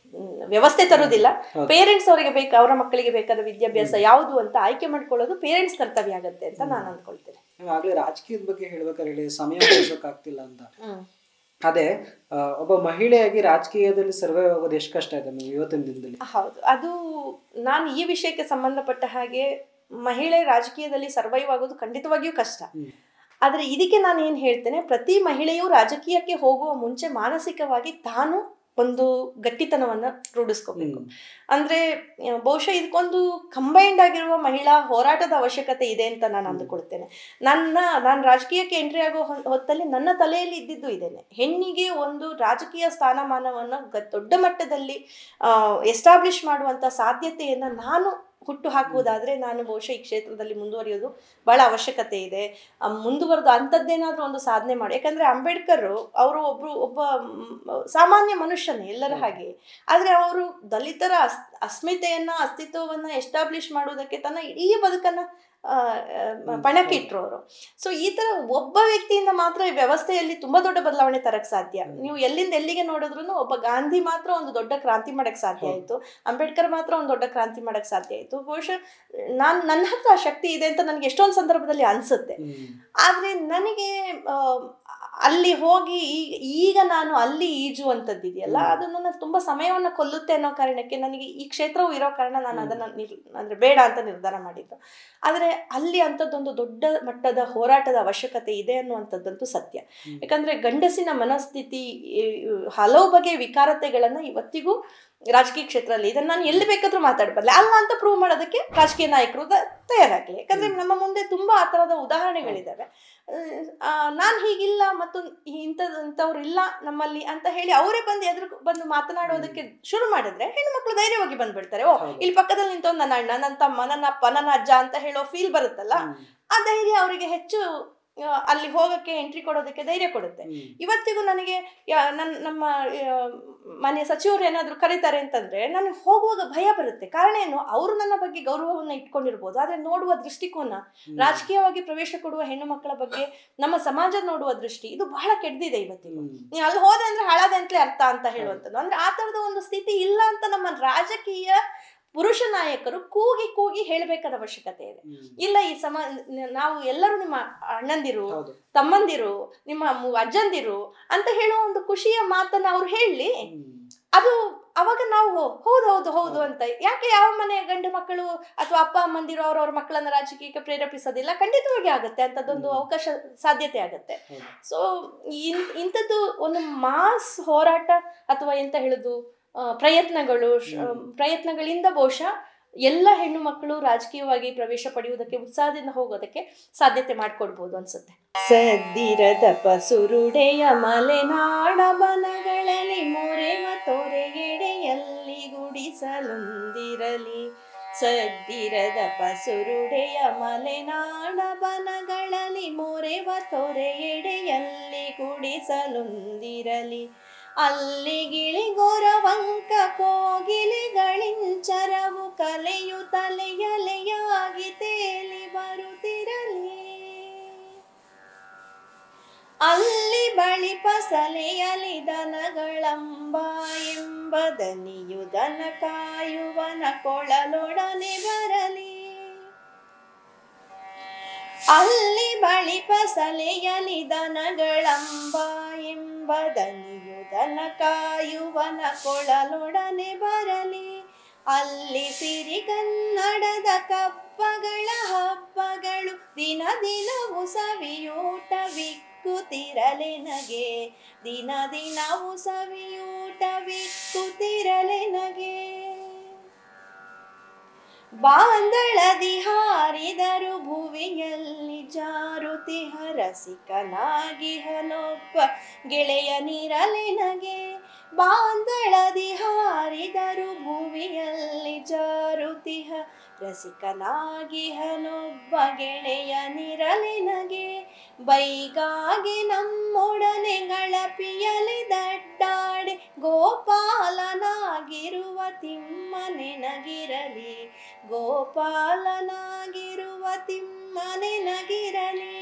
ವ್ಯವಸ್ಥೆ ತರೋದಿಲ್ಲ. ಪೇರೆಂಟ್ಸ್ ಅವರಿಗೆ ಅವರ ಮಕ್ಕಳಿಗೆ ಬೇಕಾದ ವಿದ್ಯಾಭ್ಯಾಸ ಯಾವುದು ಅಂತ ಆಯ್ಕೆ ಮಾಡ್ಕೊಳ್ಳೋದು ಪೇರೆಂಟ್ಸ್ ಕರ್ತವ್ಯ ಆಗುತ್ತೆ ಅಂತ ನಾನು ಅಂದ್ಕೊಳ್ತೇನೆ. ಆಗ್ಲೇ ರಾಜಕೀಯದ ಬಗ್ಗೆ ಹೇಳ್ಬೇಕಾದ್ರೆ ಹೇಳಿ ಸಮಯ ಆಗ್ತಿಲ್ಲ ಅಂತ. ಅದೇ ಒಬ್ಬ ಮಹಿಳೆಯಾಗಿ ರಾಜಕೀಯದಲ್ಲಿ ಸರ್ವೈವ್ ಆಗೋದು ಎಷ್ಟು ಕಷ್ಟ ಇದೆ ಇವತ್ತಿನ ದಿನದಲ್ಲಿ? ಹೌದು, ಅದು ನಾನು ಈ ವಿಷಯಕ್ಕೆ ಸಂಬಂಧಪಟ್ಟ ಹಾಗೆ ಮಹಿಳೆ ರಾಜಕೀಯದಲ್ಲಿ ಸರ್ವೈವ್ ಆಗೋದು ಖಂಡಿತವಾಗಿಯೂ ಕಷ್ಟ. ಆದರೆ ಇದಕ್ಕೆ ನಾನು ಏನು ಹೇಳ್ತೇನೆ, ಪ್ರತಿ ಮಹಿಳೆಯೂ ರಾಜಕೀಯಕ್ಕೆ ಹೋಗುವ ಮುಂಚೆ ಮಾನಸಿಕವಾಗಿ ತಾನು ಒಂದು ಗಟ್ಟಿತನವನ್ನು ರೂಢಿಸ್ಕೋಬೇಕು. ಅಂದರೆ ಬಹುಶಃ ಇದಕ್ಕೊಂದು ಕಂಬೈಂಡ್ ಆಗಿರುವ ಮಹಿಳಾ ಹೋರಾಟದ ಅವಶ್ಯಕತೆ ಇದೆ ಅಂತ ನಾನು ಅಂದುಕೊಳ್ತೇನೆ. ನಾನು ರಾಜಕೀಯಕ್ಕೆ ಎಂಟ್ರಿ ಆಗೋ ಹೊತ್ತಲ್ಲಿ ನನ್ನ ತಲೆಯಲ್ಲಿ ಇದ್ದಿದ್ದು ಇದೇನೆ, ಹೆಣ್ಣಿಗೆ ಒಂದು ರಾಜಕೀಯ ಸ್ಥಾನಮಾನವನ್ನು ದೊಡ್ಡ ಮಟ್ಟದಲ್ಲಿ ಎಸ್ಟಾಬ್ಲಿಷ್ ಮಾಡುವಂಥ ಸಾಧ್ಯತೆಯನ್ನು ನಾನು ಹುಟ್ಟು ಹಾಕುವುದಾದರೆ ನಾನು ಬಹುಶಃ ಈ ಕ್ಷೇತ್ರದಲ್ಲಿ ಮುಂದುವರಿಯೋದು ಭಾಳ ಅವಶ್ಯಕತೆ ಇದೆ. ಮುಂದುವರೆದು ಅಂಥದ್ದೇನಾದರೂ ಒಂದು ಸಾಧನೆ ಮಾಡಿ. ಯಾಕಂದರೆ ಅಂಬೇಡ್ಕರ್ ಅವರು ಒಬ್ಬ ಸಾಮಾನ್ಯ ಮನುಷ್ಯನೇ ಎಲ್ಲರ ಹಾಗೆ, ಆದರೆ ಅವರು ದಲಿತರ ಅಸ್ತಿತ್ವವನ್ನು ಎಸ್ಟಾಬ್ಲಿಷ್ ಮಾಡುವುದಕ್ಕೆ ತನ್ನ ಇಡೀ ಬದುಕನ್ನು ಪಣಕ್ಕಿಟ್ರು ಅವರು. ಸೊ ಈ ಥರ ಒಬ್ಬ ವ್ಯಕ್ತಿಯಿಂದ ಮಾತ್ರ ಈ ವ್ಯವಸ್ಥೆಯಲ್ಲಿ ತುಂಬ ದೊಡ್ಡ ಬದಲಾವಣೆ ತರಕ್ಕೆ ಸಾಧ್ಯ. ನೀವು ಎಲ್ಲಿಂದ ಎಲ್ಲಿಗೆ ನೋಡಿದ್ರು ಒಬ್ಬ ಗಾಂಧಿ ಮಾತ್ರ ಒಂದು ದೊಡ್ಡ ಕ್ರಾಂತಿ ಮಾಡಕ್ಕೆ ಸಾಧ್ಯ ಆಯಿತು, ಅಂಬೇಡ್ಕರ್ ಮಾತ್ರ ಒಂದು ದೊಡ್ಡ ಕ್ರಾಂತಿ ಮಾಡಕ್ಕೆ ಸಾಧ್ಯ ಆಯಿತು. ಬಹುಶಃ ನನ್ನ ಹತ್ರ ಆ ಶಕ್ತಿ ಇದೆ ಅಂತ ನನಗೆ ಎಷ್ಟೊಂದು ಸಂದರ್ಭದಲ್ಲಿ ಅನಿಸುತ್ತೆ. ಆದರೆ ನನಗೆ ಅಲ್ಲಿ ಹೋಗಿ ಈಗ ನಾನು ಅಲ್ಲಿ ಈಜುವಂಥದ್ದಿದೆಯಲ್ಲ, ಅದು ನನ್ನ ತುಂಬ ಸಮಯವನ್ನು ಕೊಲ್ಲುತ್ತೆ ಅನ್ನೋ ಕಾರಣಕ್ಕೆ ನನಗೆ ಈ ಕ್ಷೇತ್ರವು ಇರೋ ಕಾರಣ ನಾನು ಅದನ್ನು ಅಂದರೆ ಬೇಡ ಅಂತ ನಿರ್ಧಾರ ಮಾಡಿದ್ದು. ಆದರೆ ಅಲ್ಲಿ ಅಂಥದ್ದೊಂದು ದೊಡ್ಡ ಮಟ್ಟದ ಹೋರಾಟದ ಅವಶ್ಯಕತೆ ಇದೆ ಅನ್ನುವಂಥದ್ದಂತೂ ಸತ್ಯ. ಯಾಕಂದರೆ ಗಂಡಸಿನ ಮನಸ್ಥಿತಿ ಹಲವು ಬಗೆಯ ವಿಕಾರತೆಗಳನ್ನು ಇವತ್ತಿಗೂ ರಾಜಕೀಯ ಕ್ಷೇತ್ರದಲ್ಲಿ ಇದನ್ನು ನಾನು ಎಲ್ಲಿ ಬೇಕಾದರೂ ಮಾತಾಡಬಲ್ಲ ಅಲ್ಲ ಅಂತ ಪ್ರೂವ್ ಮಾಡೋದಕ್ಕೆ ರಾಜಕೀಯ ನಾಯಕರು ತಯಾರಾಗಲಿ. ಯಾಕಂದರೆ ನಮ್ಮ ಮುಂದೆ ತುಂಬ ಆ ಥರದ ಉದಾಹರಣೆಗಳಿದ್ದಾವೆ. ನಾನು ಹೀಗಿಲ್ಲ ಮತ್ತು ಇಂಥವ್ರು ಇಲ್ಲ ನಮ್ಮಲ್ಲಿ ಅಂತ ಹೇಳಿ ಅವರೇ ಬಂದು ಮಾತನಾಡೋದಕ್ಕೆ ಶುರು ಮಾಡಿದ್ರೆ ಹೆಣ್ಣು ಮಕ್ಕಳು ಧೈರ್ಯವಾಗಿ ಬಂದ್ಬಿಡ್ತಾರೆ. ಇಲ್ಲಿ ಪಕ್ಕದಲ್ಲಿ ನಿಂತವ್ರು ನನ್ನ ಅಣ್ಣ, ನನ್ನ ತಮ್ಮ, ನನ್ನ ಅಪ್ಪ, ನನ್ನ ಅಜ್ಜ ಅಂತ ಹೇಳೋ ಫೀಲ್ ಬರುತ್ತಲ್ಲ, ಆ ಧೈರ್ಯ ಅವರಿಗೆ ಹೆಚ್ಚು ಅಲ್ಲಿ ಹೋಗಕ್ಕೆ ಎಂಟ್ರಿ ಕೊಡೋದಕ್ಕೆ ಧೈರ್ಯ ಕೊಡುತ್ತೆ. ಇವತ್ತಿಗೂ ನನಗೆ ನಮ್ಮ ಮನೆಯ ಸಚಿವರು ಏನಾದರೂ ಕರೀತಾರೆ ಅಂತಂದ್ರೆ ನನಗೆ ಹೋಗುವಾಗ ಭಯ ಬರುತ್ತೆ. ಕಾರಣ ಏನು, ಅವರು ನನ್ನ ಬಗ್ಗೆ ಗೌರವವನ್ನು ಇಟ್ಕೊಂಡಿರ್ಬೋದು, ಆದರೆ ನೋಡುವ ದೃಷ್ಟಿಕೋನ, ರಾಜಕೀಯವಾಗಿ ಪ್ರವೇಶ ಕೊಡುವ ಹೆಣ್ಣು ಮಕ್ಕಳ ಬಗ್ಗೆ ನಮ್ಮ ಸಮಾಜ ನೋಡುವ ದೃಷ್ಟಿ ಇದು ಬಹಳ ಕೆಡ್ದಿದೆ ಇವತ್ತಿಗೂ. ನೀವು ಅಲ್ಲಿ ಹೋದೆ ಅಂದ್ರೆ ಹಾಳಾದೆ ಅಂತಲೇ ಅರ್ಥ ಅಂತ ಹೇಳುವಂಥದ್ದು. ಅಂದ್ರೆ ಆ ಥರದ ಒಂದು ಸ್ಥಿತಿ ಇಲ್ಲ ಅಂತ ನಮ್ಮ ರಾಜಕೀಯ ಪುರುಷ ನಾಯಕರು ಕೂಗಿ ಕೂಗಿ ಹೇಳಬೇಕಾದ ಅವಶ್ಯಕತೆ ಇದೆ. ಇಲ್ಲ, ಈ ನಾವು ಎಲ್ಲರೂ ನಿಮ್ಮ ಅಣ್ಣಂದಿರು, ತಮ್ಮಂದಿರು, ನಿಮ್ಮ ಅಜ್ಜಂದಿರು ಅಂತ ಹೇಳುವ ಒಂದು ಖುಷಿಯ ಮಾತನ್ನ ಅವ್ರು ಹೇಳಿ, ಅದು ಅವಾಗ ನಾವು ಹೌದು ಅಂತ. ಯಾಕೆ ಯಾವ ಮನೆ ಗಂಡು ಮಕ್ಕಳು ಅಥವಾ ಅಪ್ಪ ಅಮ್ಮಂದಿರು ಅವ್ರವ್ರ ಮಕ್ಕಳನ್ನ ರಾಜಕೀಯಕ್ಕೆ ಪ್ರೇರೇಪಿಸೋದಿಲ್ಲ? ಖಂಡಿತವಾಗಿ ಆಗುತ್ತೆ, ಅಂತದೊಂದು ಅವಕಾಶ ಸಾಧ್ಯತೆ ಆಗುತ್ತೆ. ಸೊ ಇಂಥದ್ದು ಒಂದು ಮಾಸ್ ಹೋರಾಟ ಅಥವಾ ಎಂತ ಹೇಳುದು ಪ್ರಯತ್ನಗಳಿಂದ ಬಹುಶಃ ಎಲ್ಲ ಹೆಣ್ಣು ಮಕ್ಕಳು ರಾಜಕೀಯವಾಗಿ ಪ್ರವೇಶ ಪಡೆಯುವುದಕ್ಕೆ ಉತ್ಸಾಹದಿಂದ ಹೋಗೋದಕ್ಕೆ ಸಾಧ್ಯತೆ ಮಾಡಿಕೊಡ್ಬೋದು ಅನ್ಸುತ್ತೆ. ಸದ್ದಿರದ ಪಸುರುಡೆಯ ಮಲೆನಾಡ ಬನಗಳಲ್ಲಿ ಮೊರೆವ ತೊರೆಯೆಡೆಯಲ್ಲಿ ಗುಡಿಸಲೊಂದಿರಲಿ. ಸದ್ದಿರದ ಪಸುರುಡೆಯ ಮಲೆನಾಡ ಬನಗಳಲ್ಲಿ ಮೊರೆವ ತೊರೆಯೆಡೆಯಲ್ಲಿ ಗುಡಿಸಲೊಂದಿರಲಿ. ಅಲ್ಲಿ ಗಿಳಿಗೊರವಂಕ ಕೋಗಿಲೆಗಳಿಂಚರವು ಕಲೆಯು ತಲೆಯಲೆಯಾಗಿ ತೇಲಿ ಬರುತ್ತಿರಲಿ. ಅಲ್ಲಿ ಬಳಿ ಪಸಲೆಯಲಿ ದನಗಳಂಬ ಎಂಬ ದನಿಯು ದನ ಕಾಯುವನ ಕೊಳಲೊಡನೆ ಬರಲಿ. ಅಲ್ಲಿ ಬಳಿ ಪಸಲೆಯಲಿ ದನಗಳಂಬ ಎಂಬ ದನಿಯು ದನ ಕಾಯುವನ ಕೊಳಲೊಡನೆ ಬರಲಿ. ಅಲ್ಲಿ ಸಿರಿಗನ್ನಡದ ಕಪ್ಪಗಳ ಹಬ್ಬಗಳು ದಿನ ದಿನವೂ ಸವಿಯೂಟವಿಕ್ಕುತ್ತಿರಲೆ ನಗೆ. ದಿನ ದಿನವೂ ಸವಿಯೂಟವಿಕ್ಕುತ್ತಿರಲೆ ನಗೆ. ಬಾಂದಳದಿ ಹಾರಿದರು ಭುವಿಯಲ್ಲಿ ಜಾರುತಿಹ ರಸಿಕನಾಗಿಹನೊಬ್ಬ ಗೆಳೆಯನಿರಲೆ ನಗೆ. ಬಾಂದಳದಿ ಹಾರಿದರು ಭುವಿಯಲ್ಲಿ ಜಾರುತಿಹ ರಸಿಕನಾಗಿಹನೊಬ್ಬ ಗೆಳೆಯನಿರಲೆ ನಗೆ. ಬೈಗಾಗಿ ನಮ್ಮೊಡನೆ ಗಳಪಿಯಲಿ ದಡ್ಡಾಡೆ ಗೋಪಾಲನಾಗಿರುವ ತಿಮ್ಮನೆನಗಿರಲಿ. ಗೋಪಾಲನಾಗಿರುವ ತಿಮ್ಮನೆನಗಿರಲಿ.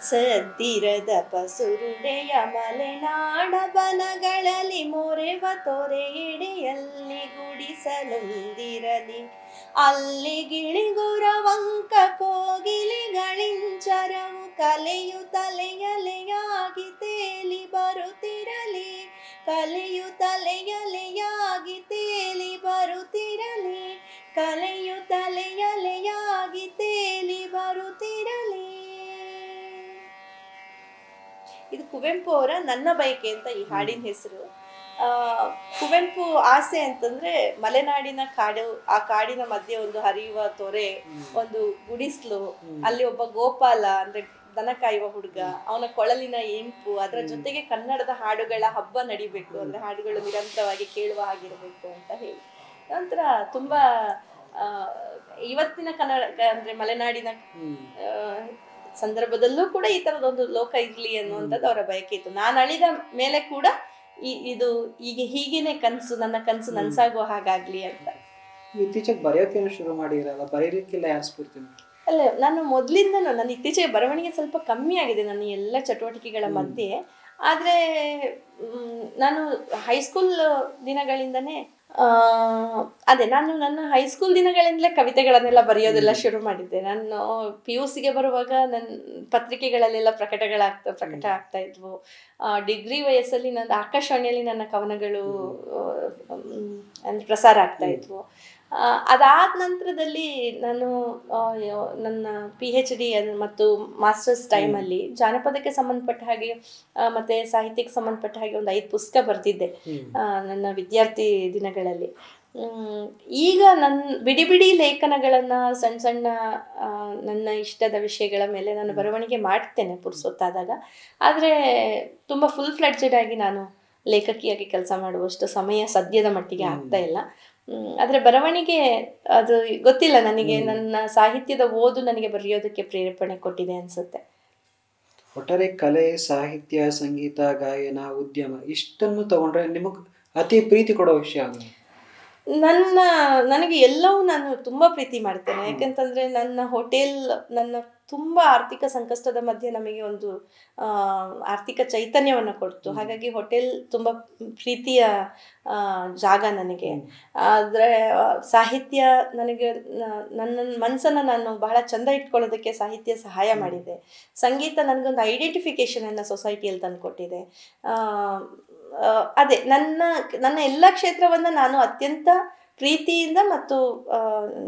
ಸದ್ದಿರದ ಪಸುರುಡೆಯ ಮಲೆನಾಡ ಬನಗಳಲ್ಲಿ ಮೊರೆವ ತೊರೆಯೆಡೆಯಲ್ಲಿ ಗುಡಿಸಲೊಂದಿರಲಿ. ಅಲ್ಲಿ ಗಿಳಿಗುರವಂಕ ಕೋಗಿಲೆಗಳಿಂಚರವು ಕಲೆಯು ತಲೆಯಲೆಯಾಗಿ ತೇಲಿ ಬರುತ್ತಿರಲಿ. ಕಲೆಯು ತಲೆಯಲೆಯಾಗಿ ತೇಲಿ ಬರುತ್ತಿರಲಿ. ಕಲೆಯು ತಲೆಯಲೆಯಾಗಿ ತೇಲಿ ಬರುತ್ತಿರಲಿ. ಇದು ಕುವೆಂಪು ಅವರ ನನ್ನ ಬಯಕೆ ಅಂತ ಈ ಹಾಡಿನ ಹೆಸರು. ಕುವೆಂಪು ಆಸೆ ಅಂತಂದ್ರೆ ಮಲೆನಾಡಿನ ಕಾಡು, ಆ ಕಾಡಿನ ಮಧ್ಯೆ ಒಂದು ಹರಿಯುವ ತೊರೆ, ಒಂದು ಗುಡಿಸ್ಲು, ಅಲ್ಲಿ ಒಬ್ಬ ಗೋಪಾಲ ಅಂದ್ರೆ ದನ ಕಾಯುವ ಹುಡುಗ, ಅವನ ಕೊಳಲಿನ ಇಂಪು, ಅದರ ಜೊತೆಗೆ ಕನ್ನಡದ ಹಾಡುಗಳ ಹಬ್ಬ ನಡಿಬೇಕು, ಅಂದ್ರೆ ಹಾಡುಗಳು ನಿರಂತರವಾಗಿ ಕೇಳುವ ಹಾಗಿರ್ಬೇಕು ಅಂತ ಹೇಳಿ. ನಂತರ ತುಂಬಾ ಇವತ್ತಿನ ಕನ್ನಡ ಅಂದ್ರೆ ಮಲೆನಾಡಿನ ಸಂದರ್ಭದಲ್ಲೂ ಕೂಡ ಈ ತರದೊಂದು ಲೋಕ ಇರ್ಲಿ ಅನ್ನುವಂಥದ್ದು ಅವರ ಬಯಕೆ ಇತ್ತು. ನಾನು ಅಳಿದ ಮೇಲೆ ಕೂಡ ಇದು ಈಗ ಹೀಗೇನೆ ಕನಸು, ನನ್ನ ಕನಸು ನನ್ಸಾಗುವ ಹಾಗಾಗ್ಲಿ ಅಂತ. ಇತ್ತೀಚೆಗೆ ಬರೆಯೋಕೆ ಶುರು ಮಾಡಿರಲ್ಲ, ಬರೀಲಿಕ್ಕಿಲ್ಲ ಯಾರು ಸ್ಫೂರ್ತಿ? ಅಲ್ಲ, ನಾನು ಮೊದಲಿಂದ ನನ್ನ ಇತ್ತೀಚೆಗೆ ಬರವಣಿಗೆ ಸ್ವಲ್ಪ ಕಮ್ಮಿ ಆಗಿದೆ ನನ್ನ ಎಲ್ಲ ಚಟುವಟಿಕೆಗಳ ಮಧ್ಯೆ. ಆದರೆ ನಾನು ಹೈಸ್ಕೂಲ್ ದಿನಗಳಿಂದನೇ ಅದೇ ನಾನು ನನ್ನ ಹೈಸ್ಕೂಲ್ ದಿನಗಳಿಂದಲೇ ಕವಿತೆಗಳನ್ನೆಲ್ಲ ಬರೆಯೋದೆಲ್ಲ ಶುರು ಮಾಡಿದ್ದೆ. ನಾನು PUC ಬರುವಾಗ ನನ್ನ ಪತ್ರಿಕೆಗಳಲ್ಲೆಲ್ಲ ಪ್ರಕಟ ಆಗ್ತಾ ಇದ್ವು. ಡಿಗ್ರಿ ವಯಸ್ಸಲ್ಲಿ ನನ್ನ ಆಕಾಶವಾಣಿಯಲ್ಲಿ ನನ್ನ ಕವನಗಳು ಪ್ರಸಾರ ಆಗ್ತಾ ಇದ್ವು. ಅದಾದ ನಂತರದಲ್ಲಿ ನಾನು ನನ್ನ PhD ಮತ್ತು ಮಾಸ್ಟರ್ಸ್ ಟೈಮಲ್ಲಿ ಜಾನಪದಕ್ಕೆ ಸಂಬಂಧಪಟ್ಟ ಹಾಗೆ ಮತ್ತು ಸಾಹಿತ್ಯಕ್ಕೆ ಸಂಬಂಧಪಟ್ಟ ಹಾಗೆ ಒಂದು 5 ಪುಸ್ತಕ ಬರೆದಿದ್ದೆ ನನ್ನ ವಿದ್ಯಾರ್ಥಿ ದಿನಗಳಲ್ಲಿ. ಈಗ ನನ್ನ ಬಿಡಿ ಲೇಖನಗಳನ್ನು ಸಣ್ಣ ನನ್ನ ಇಷ್ಟದ ವಿಷಯಗಳ ಮೇಲೆ ನಾನು ಬರವಣಿಗೆ ಮಾಡ್ತೇನೆ ಪುರ್ಸೊತ್ತಾದಾಗ. ಆದರೆ ತುಂಬ ಫುಲ್ ಫ್ಲೆಡ್ಜೆಡ್ ಆಗಿ ನಾನು ಲೇಖಕಿಯಾಗಿ ಕೆಲಸ ಮಾಡುವಷ್ಟು ಸಮಯ ಸದ್ಯದ ಮಟ್ಟಿಗೆ ಆಗ್ತಾ ಇಲ್ಲ. ಆದರೆ ಬರವಣಿಗೆ ಅದು ಗೊತ್ತಿಲ್ಲ ನನಗೆ, ನನ್ನ ಸಾಹಿತ್ಯದ ಓದು ನನಗೆ ಬರೆಯೋದಕ್ಕೆ ಪ್ರೇರೇಪಣೆ ಕೊಟ್ಟಿದೆ ಅನ್ಸುತ್ತೆ. ಒಟ್ಟಾರೆ ಕಲೆ, ಸಾಹಿತ್ಯ, ಸಂಗೀತ, ಗಾಯನ, ಉದ್ಯಮ ಇಷ್ಟನ್ನು ತಗೊಂಡ್ರೆ ನಿಮಗೆ ಅತಿ ಪ್ರೀತಿ ಕೊಡೋ ವಿಷಯ ಆಗುತ್ತೆ? ನನಗೆ ಎಲ್ಲವೂ ನಾನು ತುಂಬ ಪ್ರೀತಿ ಮಾಡ್ತೇನೆ. ಯಾಕೆಂತಂದರೆ ನನ್ನ ಹೋಟೆಲ್ ನನ್ನ ತುಂಬ ಆರ್ಥಿಕ ಸಂಕಷ್ಟದ ಮಧ್ಯೆ ನಮಗೆ ಒಂದು ಆರ್ಥಿಕ ಚೈತನ್ಯವನ್ನು ಕೊಡ್ತು. ಹಾಗಾಗಿ ಹೋಟೆಲ್ ತುಂಬ ಪ್ರೀತಿಯ ಜಾಗ ನನಗೆ. ಆದರೆ ಸಾಹಿತ್ಯ ನನಗೆ ನನ್ನ ಮನಸ್ಸನ್ನು ನಾನು ಬಹಳ ಚೆಂದ ಇಟ್ಕೊಳ್ಳೋದಕ್ಕೆ ಸಾಹಿತ್ಯ ಸಹಾಯ ಮಾಡಿದೆ. ಸಂಗೀತ ನನಗೊಂದು ಐಡೆಂಟಿಫಿಕೇಷನನ್ನು ಸೊಸೈಟಿಯಲ್ಲಿ ತಂದುಕೊಟ್ಟಿದೆ. ಅದೇ ನನ್ನ ಎಲ್ಲ ಕ್ಷೇತ್ರವನ್ನು ನಾನು ಅತ್ಯಂತ ಪ್ರೀತಿಯಿಂದ ಮತ್ತು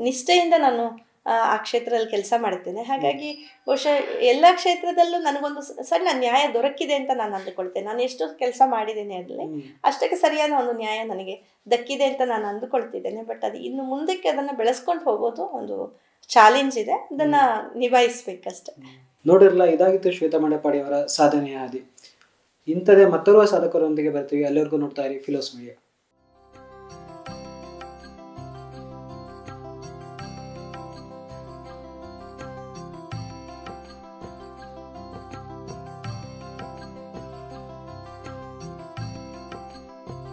ನಿಷ್ಠೆಯಿಂದ ನಾನು ಆ ಕ್ಷೇತ್ರದಲ್ಲಿ ಕೆಲಸ ಮಾಡ್ತೇನೆ. ಹಾಗಾಗಿ ಬಹುಶಃ ಎಲ್ಲ ಕ್ಷೇತ್ರದಲ್ಲೂ ನನಗೊಂದು ಸಣ್ಣ ನ್ಯಾಯ ದೊರಕಿದೆ ಅಂತ ನಾನು ಅಂದುಕೊಳ್ತೇನೆ. ನಾನು ಎಷ್ಟು ಕೆಲಸ ಮಾಡಿದ್ದೇನೆ ಅದರಲ್ಲಿ ಅಷ್ಟಕ್ಕೆ ಸರಿಯಾದ ಒಂದು ನ್ಯಾಯ ನನಗೆ ದಕ್ಕಿದೆ ಅಂತ ನಾನು ಅಂದುಕೊಳ್ತಿದ್ದೇನೆ. ಬಟ್ ಅದು ಇನ್ನು ಮುಂದಕ್ಕೆ ಅದನ್ನು ಬೆಳೆಸ್ಕೊಂಡು ಹೋಗೋದು ಒಂದು ಚಾಲೆಂಜ್ ಇದೆ, ಅದನ್ನು ನಿಭಾಯಿಸ್ಬೇಕಷ್ಟೆ. ನೋಡಿರಲ್ಲ, ಇದಾಗಿತ್ತು ಶ್ವೇತಾ ಮಂಡಪಾಡಿ ಅವರ ಸಾಧನೆಯ ಹಾದಿ. ಇಂಥದೇ ಮತ್ತೋರ್ವ ಸಾಧಕರೊಂದಿಗೆ ಬರ್ತೀವಿ. ಅಲ್ಲಿವರೆಗೂ ನೋಡ್ತಾ ಇರಿ ಫಿಲೋಸ್ ಮೀಡಿಯಾ.